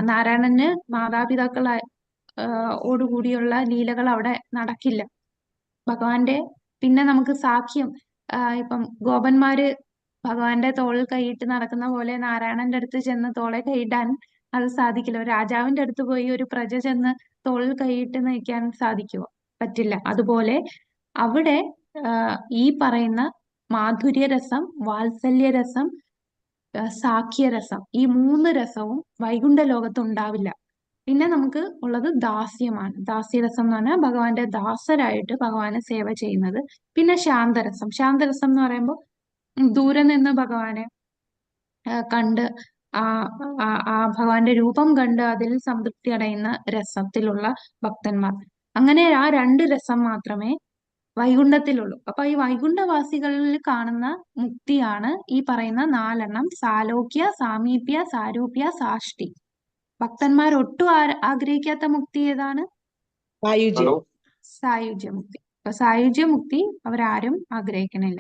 Speaker 2: നാരായണന് മാതാപിതാക്കൾ ഓടുകൂടിയുള്ള ലീലകൾ അവിടെ നടക്കില്ല ഭഗവാന്റെ. പിന്നെ നമുക്ക് സാഖ്യം, ഇപ്പം ഗോപന്മാര് ഭഗവാന്റെ തോളിൽ കൈയിട്ട് നടക്കുന്ന പോലെ നാരായണന്റെ അടുത്ത് ചെന്ന് തോളെ കൈയിടാൻ അത് സാധിക്കില്ല. ഒരു രാജാവിന്റെ അടുത്ത് പോയി ഒരു പ്രജ ചെന്ന് തോളിൽ കൈയിട്ട് നയിക്കാൻ സാധിക്കുമോ? പറ്റില്ല. അതുപോലെ അവിടെ ഈ പറയുന്ന മാധുര്യരസം, വാത്സല്യരസം, സാഖ്യരസം, ഈ 3 രസവും വൈകുണ്ഠ ലോകത്ത് ഉണ്ടാവില്ല. പിന്നെ നമുക്ക് ഉള്ളത് ദാസ്യമാണ്. ദാസ്യരസം എന്ന് പറഞ്ഞാൽ ഭഗവാന്റെ ദാസരായിട്ട് ഭഗവാനെ സേവ ചെയ്യുന്നത്. പിന്നെ ശാന്തരസം. ശാന്തരസം എന്ന് പറയുമ്പോൾ ദൂരെ നിന്ന് ഭഗവാനെ കണ്ട് ആ ഭഗവാന്റെ രൂപം കണ്ട് അതിൽ സംതൃപ്തി അടയുന്ന രസത്തിലുള്ള ഭക്തന്മാർ. അങ്ങനെ ആ 2 രസം മാത്രമേ വൈകുണ്ഠത്തിലുള്ളൂ. അപ്പൊ ഈ വൈകുണ്ഠവാസികളിൽ കാണുന്ന മുക്തിയാണ് ഈ പറയുന്ന 4 സാലോക്യ, സാമീപ്യ, സാരൂപ്യ, സാഷ്ടി. ഭക്തന്മാർ ഒട്ടും ആഗ്രഹിക്കാത്ത മുക്തി ഏതാണ്?
Speaker 6: സായുജ്യം.
Speaker 2: സായുജ്യമുക്തി. അപ്പൊ സായുജ്യമുക്തി അവരാരും ആഗ്രഹിക്കണില്ല.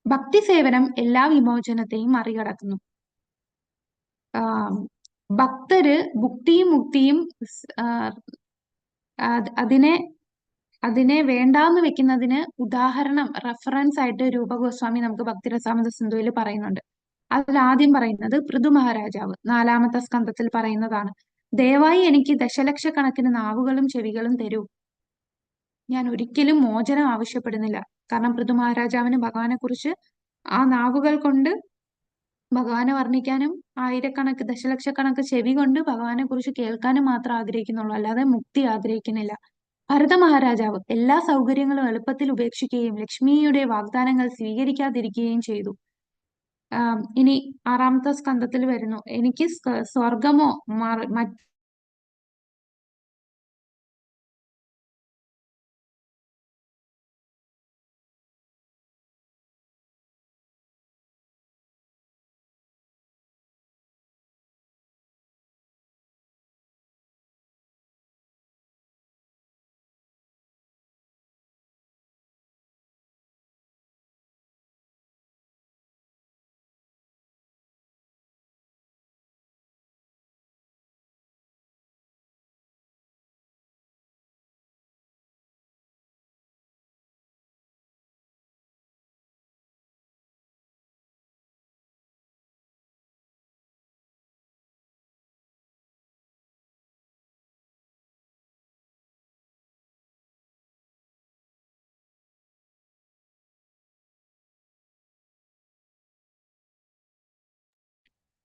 Speaker 2: ഭക്തി സേവനം എല്ലാ വിമോചനത്തെയും മറികടക്കുന്നു. ഭക്തര് ഭുക്തിയും മുക്തിയും അതിനെ വേണ്ടാന്ന് വെക്കുന്നതിന് ഉദാഹരണം, റെഫറൻസ് ആയിട്ട് രൂപഗോസ്വാമി നമുക്ക് ഭക്തിരസാമൃത സിന്ധുവിൽ പറയുന്നുണ്ട്. അതിൽ ആദ്യം പറയുന്നത് പൃഥു മഹാരാജാവ് 4-ാമത്തെ സ്കന്ധത്തിൽ പറയുന്നതാണ്. ദയവായി എനിക്ക് ദശലക്ഷക്കണക്കിന് നാവുകളും ചെവികളും തരൂ. ഞാൻ ഒരിക്കലും മോചനം ആവശ്യപ്പെടുന്നില്ല. കാരണം പൃഥു മഹാരാജാവിന് ഭഗവാനെ കുറിച്ച് ആ നാവുകൾ കൊണ്ട് ഭഗവാനെ വർണ്ണിക്കാനും ദശലക്ഷക്കണക്ക് ചെവി കൊണ്ട് ഭഗവാനെ കുറിച്ച് കേൾക്കാനും മാത്രം ആഗ്രഹിക്കുന്നുള്ളൂ, അല്ലാതെ മുക്തി ആഗ്രഹിക്കുന്നില്ല. ഭരത മഹാരാജാവ് എല്ലാ സൗകര്യങ്ങളും എളുപ്പത്തിൽ ഉപേക്ഷിക്കുകയും ലക്ഷ്മിയുടെ വാഗ്ദാനങ്ങൾ സ്വീകരിക്കാതിരിക്കുകയും ചെയ്തു. ഇനി 6-ാമത്തെ സ്കന്ധത്തിൽ വരുന്നു, എനിക്ക് സ്വർഗമോ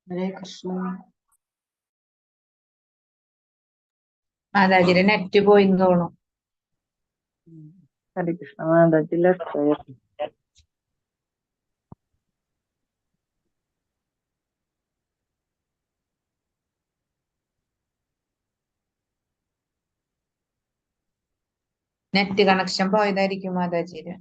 Speaker 5: ഹരേ കൃഷ്ണ. മാതാജിയുടെ നെറ്റ് പോയിന്ന് തോന്നും.
Speaker 1: Hare Krishna. Mataji left.
Speaker 7: Net connection പോയതായിരിക്കും മാതാജിയുടെ.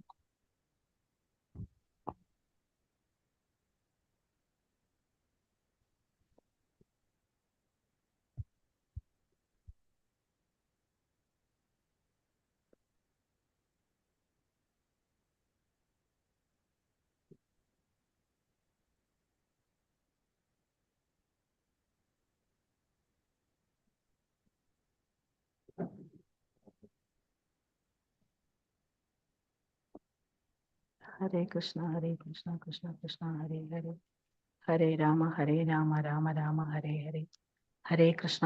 Speaker 4: ഹരേ കൃഷ്ണ കൃഷ്ണ കൃഷ്ണ ഹരേ ഹരേ, ഹരേ രാമ രാമ രാമ ഹരേ ഹരേ, ഹരേ കൃഷ്ണ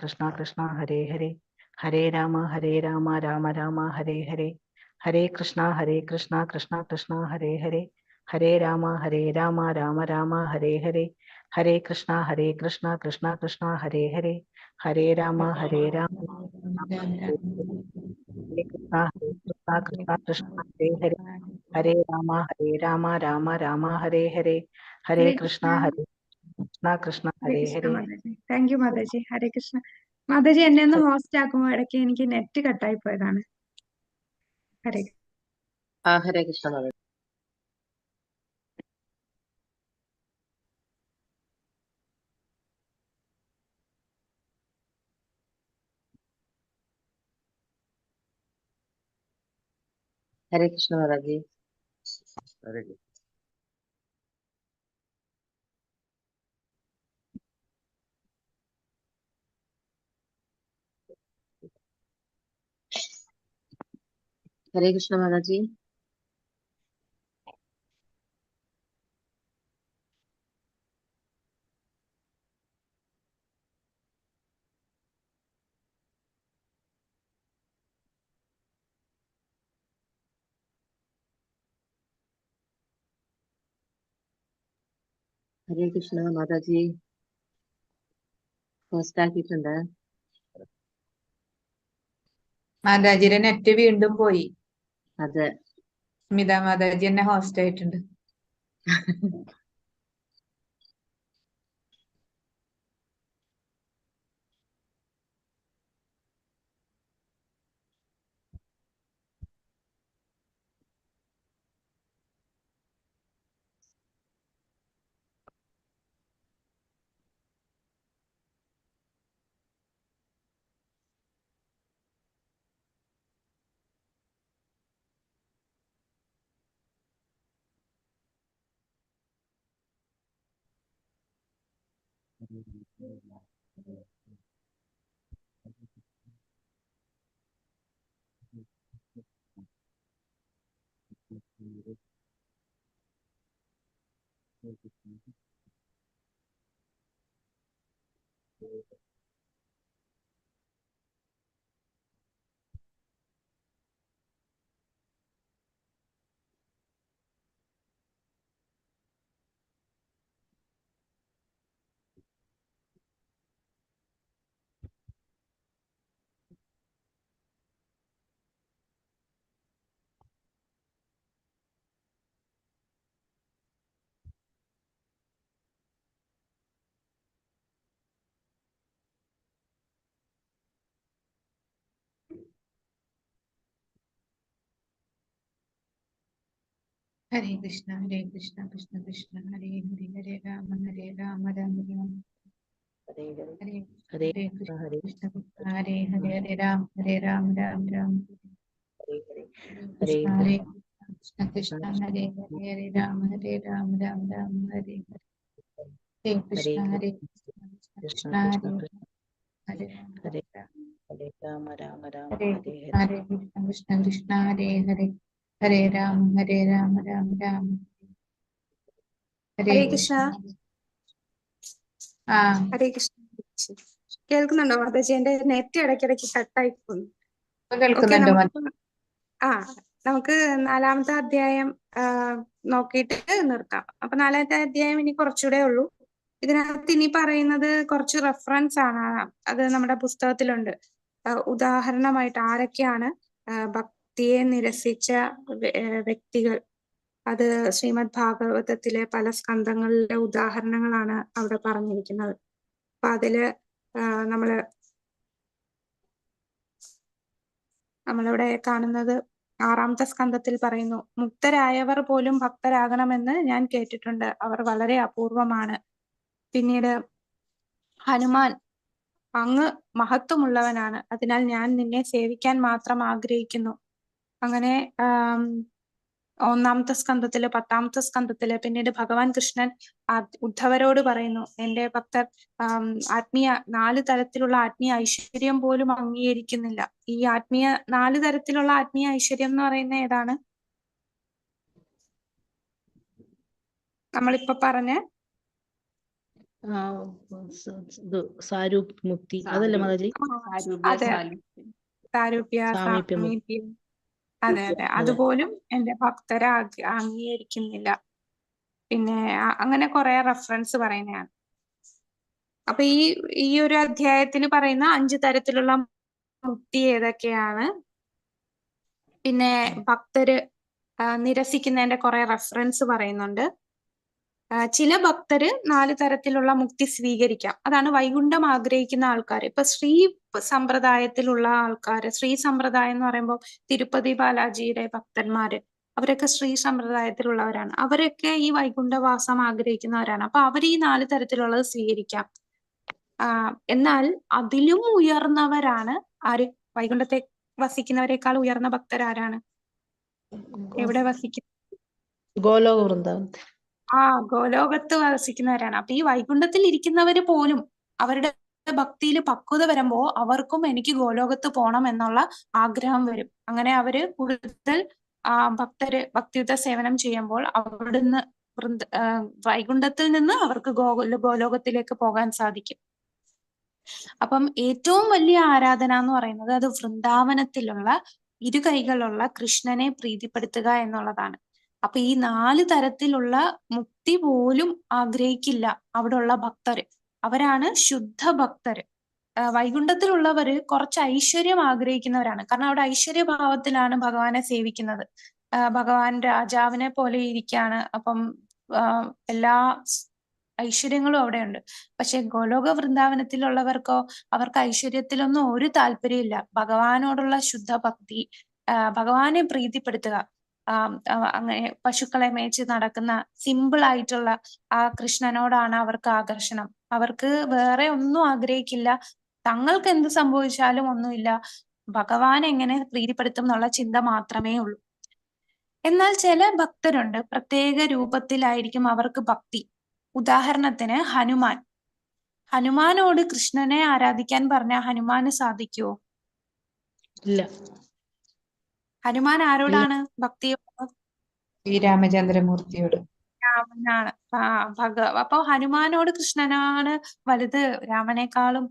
Speaker 4: കൃഷ്ണ കൃഷ്ണ ഹരേ ഹരേ, ഹരേ രാമ രാമ രാമ ഹരേ ഹരേ, ഹരേ കൃഷ്ണ കൃഷ്ണ കൃഷ്ണ ഹരേ ഹരേ, ഹരേ രാമ രാമ രാമ ഹരേ ഹരേ, ഹരേ കൃഷ്ണ കൃഷ്ണ കൃഷ്ണ ഹരേ ഹരേ, ഹരേ രാമ രാമ ഹരേ കൃഷ്ണ കൃഷ്ണ കൃഷ്ണ ഹരേ ഹരേ, ഹരേ രാമ രാമ ഹരേ ഹരേ, ഹരേ
Speaker 2: ഹരേ
Speaker 4: കൃഷ്ണ കൃഷ്ണ
Speaker 2: ഹരേ
Speaker 4: ഹരേ
Speaker 2: കൃഷ്ണ
Speaker 4: ഹരേ.
Speaker 2: മാതാജി. Thank you Mataji. ഹരേ കൃഷ്ണ മാതാജി. എന്നെ ഒന്ന് ഹോസ്റ്റ് ആക്കുമ്പോൾ ഇടയ്ക്ക് എനിക്ക് നെറ്റ് കട്ടായി പോയതാണ്. ഹരേ
Speaker 1: ഹരേ കൃഷ്ണ മാതാജി. ഹരേ കൃഷ്ണ മാതാജി. ഹരേ കൃഷ്ണ മാതാജി. ഹരേ കൃഷ്ണ മാതാജി. ഹോസ്റ്റ് ആക്കിയിട്ടുണ്ട്.
Speaker 7: മാതാജിയുടെ നെറ്റ് വീണ്ടും പോയി.
Speaker 1: അതെ.
Speaker 7: സ്മിത മാതാജി എന്നെ ഹോസ്റ്റ് ആയിട്ടുണ്ട്. ഹരേ കൃഷ്ണ കൃഷ്ണ കൃഷ്ണ ഹരേ ഹരേ, ഹരേ രാമ രാമ രാമ
Speaker 4: ഹരേ ഹരേ,
Speaker 7: ഹരേ
Speaker 4: ഹരേ
Speaker 7: ഹരേ
Speaker 4: കൃഷ്ണ
Speaker 7: കൃഷ്ണ കൃഷ്ണ ഹരേ ഹരേ, ഹരേ രാമ രാമ രാമ
Speaker 4: ഹരേ ഹരേ,
Speaker 7: ഹരേ
Speaker 4: ഹരേ
Speaker 7: കൃഷ്ണ കൃഷ്ണ ഹരേ ഹരേ, ഹരേ രാമ രാമ രാമ ഹരേ ഹരേ കൃഷ്ണ
Speaker 4: ഹരേ
Speaker 7: കൃഷ്ണ
Speaker 4: കൃഷ്ണ
Speaker 7: കൃഷ്ണ
Speaker 4: കൃഷ്ണ
Speaker 7: ഹരേ
Speaker 4: ഹരേ
Speaker 7: ഹരേ
Speaker 4: രാമ രാമ രാമ
Speaker 7: ഹരേ
Speaker 4: ഹരേ ഹരേ,
Speaker 7: ഹരേ കൃഷ്ണ കൃഷ്ണ ഹരേ ഹരേ, ഹരേ രാമ രാമ രാമ ഹരേ
Speaker 2: ഹരേ
Speaker 7: കൃഷ്ണ.
Speaker 2: കൃഷ്ണ.
Speaker 7: ആ
Speaker 2: ഹരേ കൃഷ്ണ. കേൾക്കുന്നുണ്ടോ മാതാജി? എന്റെ നെറ്റ് ഇടയ്ക്കിടയ്ക്ക് കട്ടായി പോകുന്നു. ഓക്കെ,
Speaker 7: കേൾക്കുന്നുണ്ടോ?
Speaker 2: നമുക്ക് നാലാമത്തെ അധ്യായം നോക്കിയിട്ട് നിർത്താം. അപ്പൊ നാലാമത്തെ അധ്യായം ഇനി കുറച്ചുകൂടെ ഉള്ളൂ. ഇതിനകത്ത് ഇനി പറയുന്നത് കുറച്ച് റെഫറൻസ് ആണ്. അത് നമ്മുടെ പുസ്തകത്തിലുണ്ട്. ഉദാഹരണമായിട്ട് ആരൊക്കെയാണ് ഭക്തിയെ നിരസിച്ച വ്യക്തികൾ. അത് ശ്രീമദ് ഭാഗവതത്തിലെ പല സ്കന്ധങ്ങളിലെ ഉദാഹരണങ്ങളാണ് അവിടെ പറഞ്ഞിരിക്കുന്നത്. 'അപ്പൊ അതില് നമ്മള് നമ്മളിവിടെ കാണുന്നത് 6ാമത്തെ സ്കന്ധത്തിൽ പറയുന്നു, മുക്തരായവർ പോലും ഭക്തരാകണമെന്ന് ഞാൻ കേട്ടിട്ടുണ്ട്, അവർ വളരെ അപൂർവമാണ്. പിന്നീട് ഹനുമാൻ, അങ്ങ് മഹത്വമുള്ളവനാണ്, അതിനാൽ ഞാൻ നിന്നെ സേവിക്കാൻ മാത്രം ആഗ്രഹിക്കുന്നു. അങ്ങനെ 1ാമത്തെ സ്കന്ധത്തില് 10ാമത്തെ സ്കന്ധത്തില് പിന്നീട് ഭഗവാൻ കൃഷ്ണൻ ഉദ്ധവരോട് പറയുന്നു, എന്റെ ഭക്തർ 4 തരത്തിലുള്ള ആത്മീയ ഐശ്വര്യം പോലും അംഗീകരിക്കുന്നില്ല. ഈ 4 തരത്തിലുള്ള ആത്മീയ ഐശ്വര്യം എന്ന് പറയുന്നത് ഏതാണ്? നമ്മളിപ്പോ പറഞ്ഞ
Speaker 6: സാരൂപ് മുക്തി അതല്ലേ മാതാജി?
Speaker 3: സാരൂപ്യ,
Speaker 2: അതെ,
Speaker 3: സാലുപ്യം.
Speaker 2: സാരൂപ്യ,
Speaker 6: സാമീപ്യം.
Speaker 2: സാമീപ്യം. അതെ, അതുപോലും എന്റെ ഭക്തരെ അംഗീകരിക്കുന്നില്ല. പിന്നെ അങ്ങനെ കുറെ റെഫറൻസ് പറയുന്നതാണ്. അപ്പൊ ഈ ഒരു അധ്യായത്തിൽ പറയുന്ന 5 തരത്തിലുള്ള മുക്തി ഏതൊക്കെയാണ്? പിന്നെ ഭക്തര് നിരസിക്കുന്നതിന്റെ കുറെ റെഫറൻസ് പറയുന്നുണ്ട്. ചില ഭക്തര് 4 തരത്തിലുള്ള മുക്തി സ്വീകരിക്കാം. അതാണ് വൈകുണ്ഠം ആഗ്രഹിക്കുന്ന ആൾക്കാർ. ഇപ്പൊ ശ്രീ സമ്പ്രദായത്തിലുള്ള ആൾക്കാര്, ശ്രീ സമ്പ്രദായം എന്ന് പറയുമ്പോൾ തിരുപ്പതി ബാലാജിയുടെ ഭക്തന്മാര്, അവരൊക്കെ ശ്രീ സമ്പ്രദായത്തിലുള്ളവരാണ്. അവരൊക്കെ ഈ വൈകുണ്ഠവാസം ആഗ്രഹിക്കുന്നവരാണ്. അപ്പൊ അവർ ഈ 4 തരത്തിലുള്ളത് സ്വീകരിക്കാം. എന്നാൽ അതിലും ഉയർന്നവരാണ് ആര്? വൈകുണ്ഠത്തെ വസിക്കുന്നവരെക്കാൾ ഉയർന്ന ഭക്തരാരാണ്? എവിടെ വസിക്കുന്ന?
Speaker 6: ഗോലോക വൃന്ദാവനത്തിൽ.
Speaker 2: ഗോലോകത്ത് വസിക്കുന്നവരാണ്. അപ്പൊ ഈ വൈകുണ്ഠത്തിൽ ഇരിക്കുന്നവര് പോലും അവരുടെ ഭക്തിയിൽ പക്വത വരുമ്പോ അവർക്കും എനിക്ക് ഗോലോകത്ത് പോണം എന്നുള്ള ആഗ്രഹം വരും. അങ്ങനെ അവര് കൂടുതൽ ഭക്തര് ഭക്തിയുത സേവനം ചെയ്യുമ്പോൾ അവിടുന്ന് വൈകുണ്ഠത്തിൽ നിന്ന് അവർക്ക് ഗോലോകത്തിലേക്ക് പോകാൻ സാധിക്കും. അപ്പം ഏറ്റവും വലിയ ആരാധന എന്ന് പറയുന്നത് അത് വൃന്ദാവനത്തിലുള്ള ഇരുകൈകളുള്ള കൃഷ്ണനെ പ്രീതിപ്പെടുത്തുക എന്നുള്ളതാണ്. അപ്പൊ ഈ 4 തരത്തിലുള്ള മുക്തി പോലും ആഗ്രഹിക്കില്ല അവിടെയുള്ള ഭക്തര്. അവരാണ് ശുദ്ധ ഭക്തര്. വൈകുണ്ഠത്തിലുള്ളവര് കുറച്ച് ഐശ്വര്യം ആഗ്രഹിക്കുന്നവരാണ്. കാരണം അവിടെ ഐശ്വര്യഭാവത്തിലാണ് ഭഗവാനെ സേവിക്കുന്നത്. ഭഗവാൻ രാജാവിനെ പോലെ ഇരിക്കുകയാണ്. അപ്പം എല്ലാ ഐശ്വര്യങ്ങളും അവിടെയുണ്ട്. പക്ഷെ ഗോലോക വൃന്ദാവനത്തിലുള്ളവർക്കോ അവർക്ക് ഐശ്വര്യത്തിലൊന്നും ഒരു താല്പര്യമില്ല. ഭഗവാനോടുള്ള ശുദ്ധ ഭക്തി, ഭഗവാനെ പ്രീതിപ്പെടുത്തുക, അങ്ങനെ പശുക്കളെ മേച്ച് നടക്കുന്ന സിമ്പിൾ ആയിട്ടുള്ള ആ കൃഷ്ണനോടാണ് അവർക്ക് ആകർഷണം. അവർക്ക് വേറെ ഒന്നും ആഗ്രഹിക്കില്ല. തങ്ങൾക്ക് എന്ത് സംഭവിച്ചാലും ഒന്നുമില്ല, ഭഗവാൻ എങ്ങനെ പ്രീതിപ്പെടുത്തും എന്നുള്ള ചിന്ത മാത്രമേ ഉള്ളൂ. എന്നാൽ ചില ഭക്തരുണ്ട്, പ്രത്യേക രൂപത്തിലായിരിക്കും അവർക്ക് ഭക്തി. ഉദാഹരണത്തിന് ഹനുമാനോട് കൃഷ്ണനെ ആരാധിക്കാൻ പറഞ്ഞാൽ ഹനുമാന് സാധിക്കുവോ?
Speaker 6: ഇല്ല.
Speaker 2: ഹനുമാൻ ആരോടാണ് ഭക്തി?
Speaker 7: ശ്രീരാമചന്ദ്രമൂർത്തിയോട്.
Speaker 2: രാമനാണ്. അപ്പൊ ഹനുമാനോട് കൃഷ്ണനാണ് വലുത് രാമനേക്കാളും.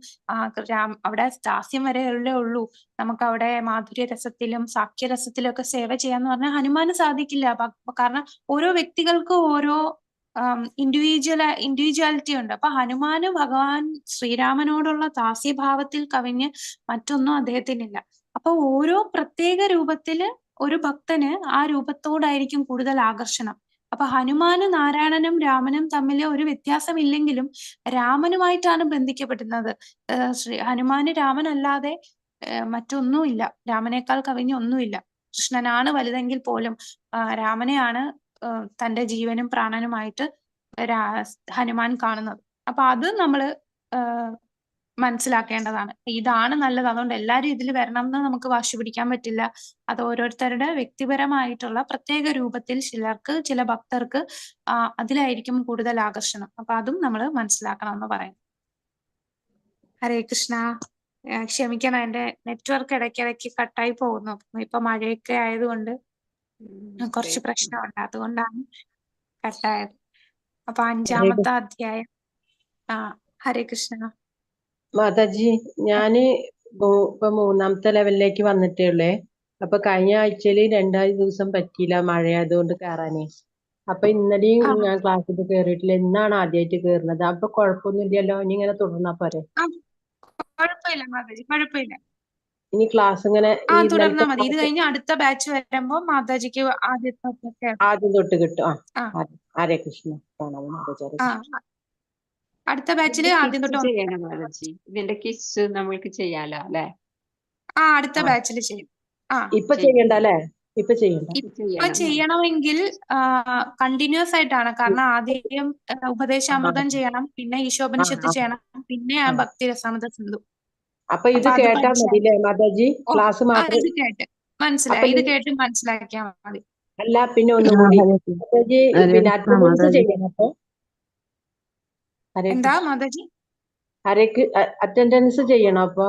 Speaker 2: അവിടെ ദാസ്യം വരെയല്ലേ ഉള്ളൂ. നമുക്ക് അവിടെ മാധുര്യ രസത്തിലും സാഖ്യരസത്തിലും ഒക്കെ സേവ ചെയ്യാന്ന് പറഞ്ഞാൽ ഹനുമാന് സാധിക്കില്ല. കാരണം ഓരോ വ്യക്തികൾക്കും ഓരോ ഇൻഡിവിജ്വാലിറ്റി ഉണ്ട്. അപ്പൊ ഹനുമാന് ഭഗവാൻ ശ്രീരാമനോടുള്ള ദാസ്യഭാവത്തിൽ കവിഞ്ഞ് മറ്റൊന്നും അദ്ദേഹത്തിനില്ല. അപ്പൊ ഓരോ പ്രത്യേക രൂപത്തില് ഒരു ഭക്തന് ആ രൂപത്തോടായിരിക്കും കൂടുതൽ ആകർഷണം. അപ്പൊ ഹനുമാന് നാരായണനും രാമനും തമ്മിൽ ഒരു വ്യത്യാസമില്ലെങ്കിലും രാമനുമായിട്ടാണ് ബന്ധിക്കപ്പെടുന്നത്. ഹനുമാന് രാമനല്ലാതെ മറ്റൊന്നുമില്ല, രാമനേക്കാൾ കവിഞ്ഞൊന്നുമില്ല. കൃഷ്ണനാണ് വലുതെങ്കിൽ പോലും രാമനെയാണ് തന്റെ ജീവനും പ്രാണനുമായിട്ട് ഹനുമാൻ കാണുന്നത്. അപ്പൊ അത് നമ്മള് മനസ്സിലാക്കേണ്ടതാണ്. ഇതാണ് നല്ലത്, അതുകൊണ്ട് എല്ലാവരും ഇതിൽ വരണം എന്ന് നമുക്ക് വാശി പിടിക്കാൻ പറ്റില്ല. അത് ഓരോരുത്തരുടെ വ്യക്തിപരമായിട്ടുള്ള പ്രത്യേക രൂപത്തിൽ ചില ഭക്തർക്ക് അതിലായിരിക്കും കൂടുതൽ ആകർഷണം. അപ്പൊ അതും നമ്മൾ മനസ്സിലാക്കണം എന്ന് പറയാം. ഹരേ കൃഷ്ണ. ക്ഷമിക്കണം, എന്റെ നെറ്റ്വർക്ക് ഇടയ്ക്കിടയ്ക്ക് കട്ടായി പോകുന്നു. ഇപ്പൊ മഴയൊക്കെ ആയതുകൊണ്ട് കുറച്ച് പ്രശ്നമുണ്ട്, അതുകൊണ്ടാണ് കട്ടായത്. അപ്പൊ 5ാമത്തെ അധ്യായം. ഹരേ കൃഷ്ണ.
Speaker 5: മാതാജി, ഞാന് ഇപ്പൊ 3ാമത്തെ ലെവലിലേക്ക് വന്നിട്ടേ ഉള്ളേ. അപ്പൊ കഴിഞ്ഞ ആഴ്ചയില് 2 ദിവസം പറ്റിയില്ല, മഴയായതുകൊണ്ട് കയറാനേ. അപ്പൊ ഇന്നലെയും ഞാൻ ക്ലാസ്സിൽ കയറിയിട്ടില്ല, ഇന്നാണ് ആദ്യമായിട്ട് കയറുന്നത്. അപ്പൊ കുഴപ്പമൊന്നുമില്ലല്ലോ, ഇനി ഇങ്ങനെ തുടർന്നാ പോരെ?
Speaker 2: കുഴപ്പമില്ല മാതാജി, കുഴപ്പമില്ല.
Speaker 5: ഇനി ക്ലാസ് ഇങ്ങനെ
Speaker 2: തുടർന്നാ മതി. ഇത് കഴിഞ്ഞ് അടുത്ത ബാച്ച് വരുമ്പോ മാതാജിക്ക്
Speaker 5: ആദ്യം തൊട്ട് കിട്ടും. ഹരേ കൃഷ്ണ.
Speaker 2: അടുത്ത ബാച്ചില് ആദ്യം തൊട്ട്
Speaker 3: ചെയ്യണം മാതാജി. ഇതിന്റെ കിസ് നമ്മൾക്ക് ചെയ്യാലോ അല്ലെ?
Speaker 2: അടുത്ത ബാച്ചിൽ ചെയ്യും. ആ
Speaker 5: ഇപ്പൊ ചെയ്യണ്ട അല്ലേ? ഇപ്പൊ ചെയ്യണ്ട.
Speaker 2: ഇപ്പൊ ചെയ്യണമെങ്കിൽ കണ്ടിന്യൂസ് ആയിട്ടാണ്. കാരണം ആദ്യം ഉപദേശാമൃതം ചെയ്യണം, പിന്നെ ഈശോപനിഷത്ത് ചെയ്യണം, പിന്നെ ആ ഭക്തിരസാമൃത സിന്ധു.
Speaker 5: അപ്പൊ ഇത്
Speaker 2: അപ്പൊ അത്
Speaker 5: കേട്ടാ മതില്ലേ മാതാജി?
Speaker 2: ഓ,
Speaker 5: ക്ലാസ് മാത്രം.
Speaker 2: ഇത് കേട്ട് മനസ്സിലായി, ഇത് കേട്ട് മനസ്സിലാക്കിയാ മതി.
Speaker 5: അല്ല, പിന്നെ ഒന്നുകൂടി മാതാജി, പിന്നെ അറ്റൻഡൻസ് ചെയ്യണം. അപ്പൊ
Speaker 2: എന്താ മാതാജി?
Speaker 5: അറ്റൻഡൻസ് ചെയ്യണം. അപ്പൊ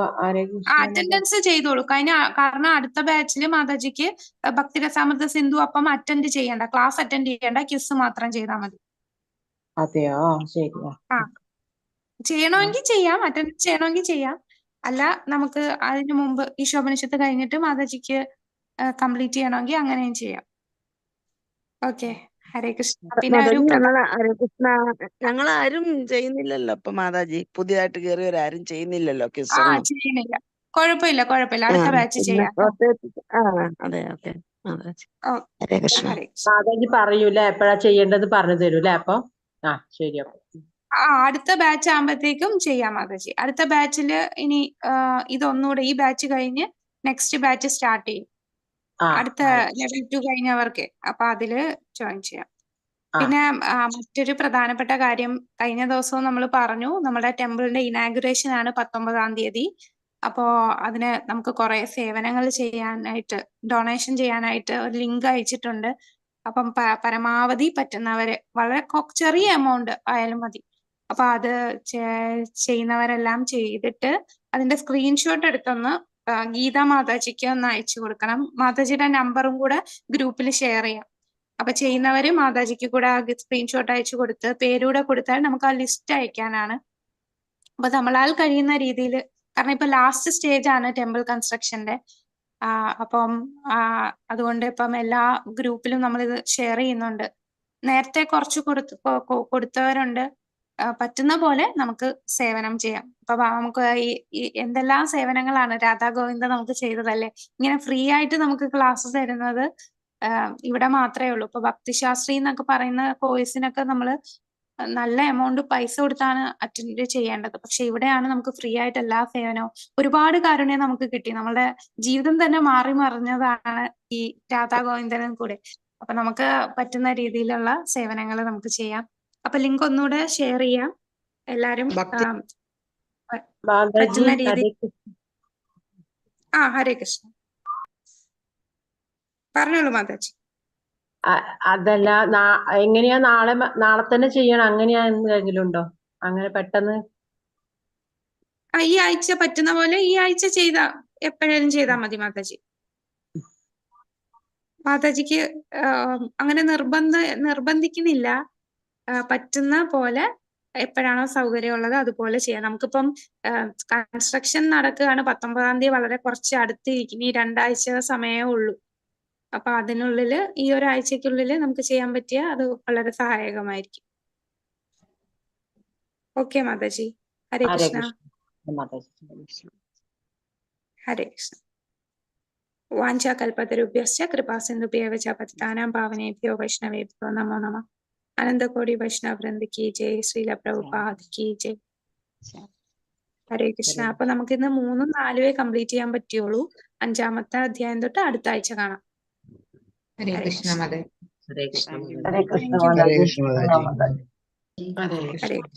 Speaker 2: അറ്റൻഡൻസ് ചെയ്തോളൂ. കാരണം അടുത്ത ബാച്ചില് മാതാജിക്ക് ഭക്തിരസാമൃത സിന്ധു അപ്പം അറ്റൻഡ് ചെയ്യണ്ട, ക്ലാസ് അറ്റൻഡ് ചെയ്യണ്ട, ക്വിസ് മാത്രം ചെയ്താൽ മതി.
Speaker 5: അതെയോ? ശരി.
Speaker 2: ആ, ചെയ്യണമെങ്കിൽ ചെയ്യാം, അറ്റൻഡ് ചെയ്യണമെങ്കിൽ ചെയ്യാം. അല്ല, നമുക്ക് അതിനു മുമ്പ് ഈശോപനിഷത്ത് കഴിഞ്ഞിട്ട് മാതാജിക്ക് കംപ്ലീറ്റ് ചെയ്യണമെങ്കിൽ അങ്ങനെയും ചെയ്യാം. ഓക്കെ, ഹരേ കൃഷ്ണ. പിന്നെ ഒരു
Speaker 8: ഹരേ കൃഷ്ണ, ഞങ്ങളാരും ചെയ്യുന്നില്ലല്ലോ ഇപ്പൊ മാതാജി, പുതിയതായിട്ട് കയറിയവരാരും ചെയ്യുന്നില്ലല്ലോ ക്വിസ് ഒന്നും.
Speaker 2: ചെയ്യുന്നില്ല. കുഴപ്പമില്ല, അടുത്ത ബാച്ച് ചെയ്യാം.
Speaker 8: അതെ, ഓക്കെ മാതാജി.
Speaker 2: ഹരേ കൃഷ്ണ.
Speaker 5: മാതാജി പറയൂലേ എപ്പോഴാ ചെയ്യേണ്ടത്, പറഞ്ഞു തരൂലേ? അപ്പൊ ശരി. അപ്പൊ
Speaker 2: അടുത്ത ബാച്ച് ആകുമ്പോഴത്തേക്കും ചെയ്യാം മാതാജി. അടുത്ത ബാച്ചില് ഇനി ഇതൊന്നുകൂടെ, ഈ ബാച്ച് കഴിഞ്ഞ് നെക്സ്റ്റ് ബാച്ച് സ്റ്റാർട്ട് ചെയ്യും. അടുത്ത ലെവൽ 2 കഴിഞ്ഞവർക്ക്. അപ്പൊ അതില് ജോയിൻ ചെയ്യാം. പിന്നെ മറ്റൊരു പ്രധാനപ്പെട്ട കാര്യം, കഴിഞ്ഞ ദിവസവും നമ്മൾ പറഞ്ഞു, നമ്മുടെ ടെമ്പിളിന്റെ ഇനാഗുറേഷൻ ആണ് 19-ാം തീയതി. അപ്പോ അതിന് നമുക്ക് കുറെ സേവനങ്ങൾ ചെയ്യാനായിട്ട്, ഡൊണേഷൻ ചെയ്യാനായിട്ട് ഒരു ലിങ്ക് അയച്ചിട്ടുണ്ട്. അപ്പം പരമാവധി പറ്റുന്നവര്, വളരെ ചെറിയ എമൗണ്ട് ആയാലും മതി. അപ്പൊ അത് ചെയ്യുന്നവരെല്ലാം ചെയ്തിട്ട് അതിന്റെ സ്ക്രീൻഷോട്ട് എടുത്തൊന്ന് ഗീതാ മാതാജിക്ക് ഒന്ന് അയച്ചു കൊടുക്കണം. മാതാജിയുടെ നമ്പറും കൂടെ ഗ്രൂപ്പിൽ ഷെയർ ചെയ്യാം. അപ്പൊ ചെയ്യുന്നവര് മാതാജിക്ക് കൂടെ സ്ക്രീൻഷോട്ട് അയച്ചു കൊടുത്ത് പേരൂടെ കൊടുത്താൽ നമുക്ക് ആ ലിസ്റ്റ് അയക്കാനാണ്. അപ്പൊ നമ്മളാൽ കഴിയുന്ന രീതിയിൽ, കാരണം ഇപ്പൊ ലാസ്റ്റ് സ്റ്റേജ് ആണ് ടെമ്പിൾ കൺസ്ട്രക്ഷന്റെ. അപ്പം അതുകൊണ്ട് ഇപ്പം എല്ലാ ഗ്രൂപ്പിലും നമ്മൾ ഇത് ഷെയർ ചെയ്യുന്നുണ്ട്. നേരത്തെ കുറച്ച് കൊടുത്തവരുണ്ട്. പറ്റുന്ന പോലെ നമുക്ക് സേവനം ചെയ്യാം. അപ്പൊ നമുക്ക് ഈ എന്തെല്ലാം സേവനങ്ങളാണ് രാധാ ഗോവിന്ദ നമുക്ക് ചെയ്തതല്ലേ. ഇങ്ങനെ ഫ്രീ ആയിട്ട് നമുക്ക് ക്ലാസ് തരുന്നത് ഇവിടെ മാത്രമേ ഉള്ളൂ. ഇപ്പൊ ഭക്തിശാസ്ത്രി എന്നൊക്കെ പറയുന്ന കോഴ്സിനൊക്കെ നമ്മള് നല്ല എമൗണ്ട് പൈസ കൊടുത്താണ് അറ്റൻഡ് ചെയ്യേണ്ടത്. പക്ഷെ ഇവിടെയാണ് നമുക്ക് ഫ്രീ ആയിട്ട് എല്ലാ സേവനവും, ഒരുപാട് കാരുണ്യം നമുക്ക് കിട്ടി. നമ്മുടെ ജീവിതം തന്നെ മാറി മറിഞ്ഞതാണ് ഈ രാധാ ഗോവിന്ദനും കൂടെ. അപ്പൊ നമുക്ക് പറ്റുന്ന രീതിയിലുള്ള സേവനങ്ങൾ നമുക്ക് ചെയ്യാം. അപ്പൊ ലിങ്ക് ഒന്നുകൂടെ ഷെയർ ചെയ്യാം. എല്ലാരും പറ്റുന്ന രീതിയിൽ. ഹരേ കൃഷ്ണ. പറഞ്ഞോളൂ മാതാജി.
Speaker 5: അതല്ല, എങ്ങനെയാ നാളെ തന്നെ ചെയ്യണം, അങ്ങനെയാ എന്തെങ്കിലും ഉണ്ടോ? അങ്ങനെ പെട്ടെന്ന്
Speaker 2: ഈ ആഴ്ച പറ്റുന്ന പോലെ ഈ ആഴ്ച എപ്പോഴേലും ചെയ്താൽ മതി മാതാജി. മാതാജിക്ക് അങ്ങനെ നിർബന്ധിക്കുന്നില്ല. പറ്റുന്ന പോലെ എപ്പോഴാണോ സൗകര്യമുള്ളത് അതുപോലെ ചെയ്യാം. നമുക്കിപ്പം കൺസ്ട്രക്ഷൻ നടക്കുകയാണ്. 19-ാം തീയതി വളരെ കുറച്ച് അടുത്തിരിക്കും. ഈ 2 ആഴ്ച സമയമേ ഉള്ളൂ. അപ്പൊ അതിനുള്ളില്, ഈ ഒരാഴ്ചക്കുള്ളില് നമുക്ക് ചെയ്യാൻ പറ്റിയ അത് വളരെ സഹായകമായിരിക്കും. ഓക്കെ മാതാജി. ഹരേ കൃഷ്ണ. ഹരേ കൃഷ്ണ. വാഞ്ചാകൽപതരുഭ്യശ്ച കൃപാസിന്ധുഭ്യവ ച പതിതാനാം പാവനേഭ്യോ വൈഷ്ണവേഭ്യോ നമോ നമഃ. അനന്തകോടി വൈഷ്ണവ വൃന്ദ കി ജയ്. ശ്രീല പ്രഭുപാദ് കി ജയ്. ഹരേ കൃഷ്ണ. അപ്പൊ നമുക്ക് ഇന്ന് 3ഉം 4ഉമേ കംപ്ലീറ്റ് ചെയ്യാൻ പറ്റുള്ളൂ. 5-ാമത്തെ അധ്യായം തൊട്ട് അടുത്ത ആഴ്ച കാണാം.
Speaker 7: ഹരേ കൃഷ്ണ മാതാജി.
Speaker 1: ഹരേ കൃഷ്ണ.
Speaker 2: Thank you.
Speaker 5: ഹരേ കൃഷ്ണ.
Speaker 2: ഹരേ കൃഷ്ണ.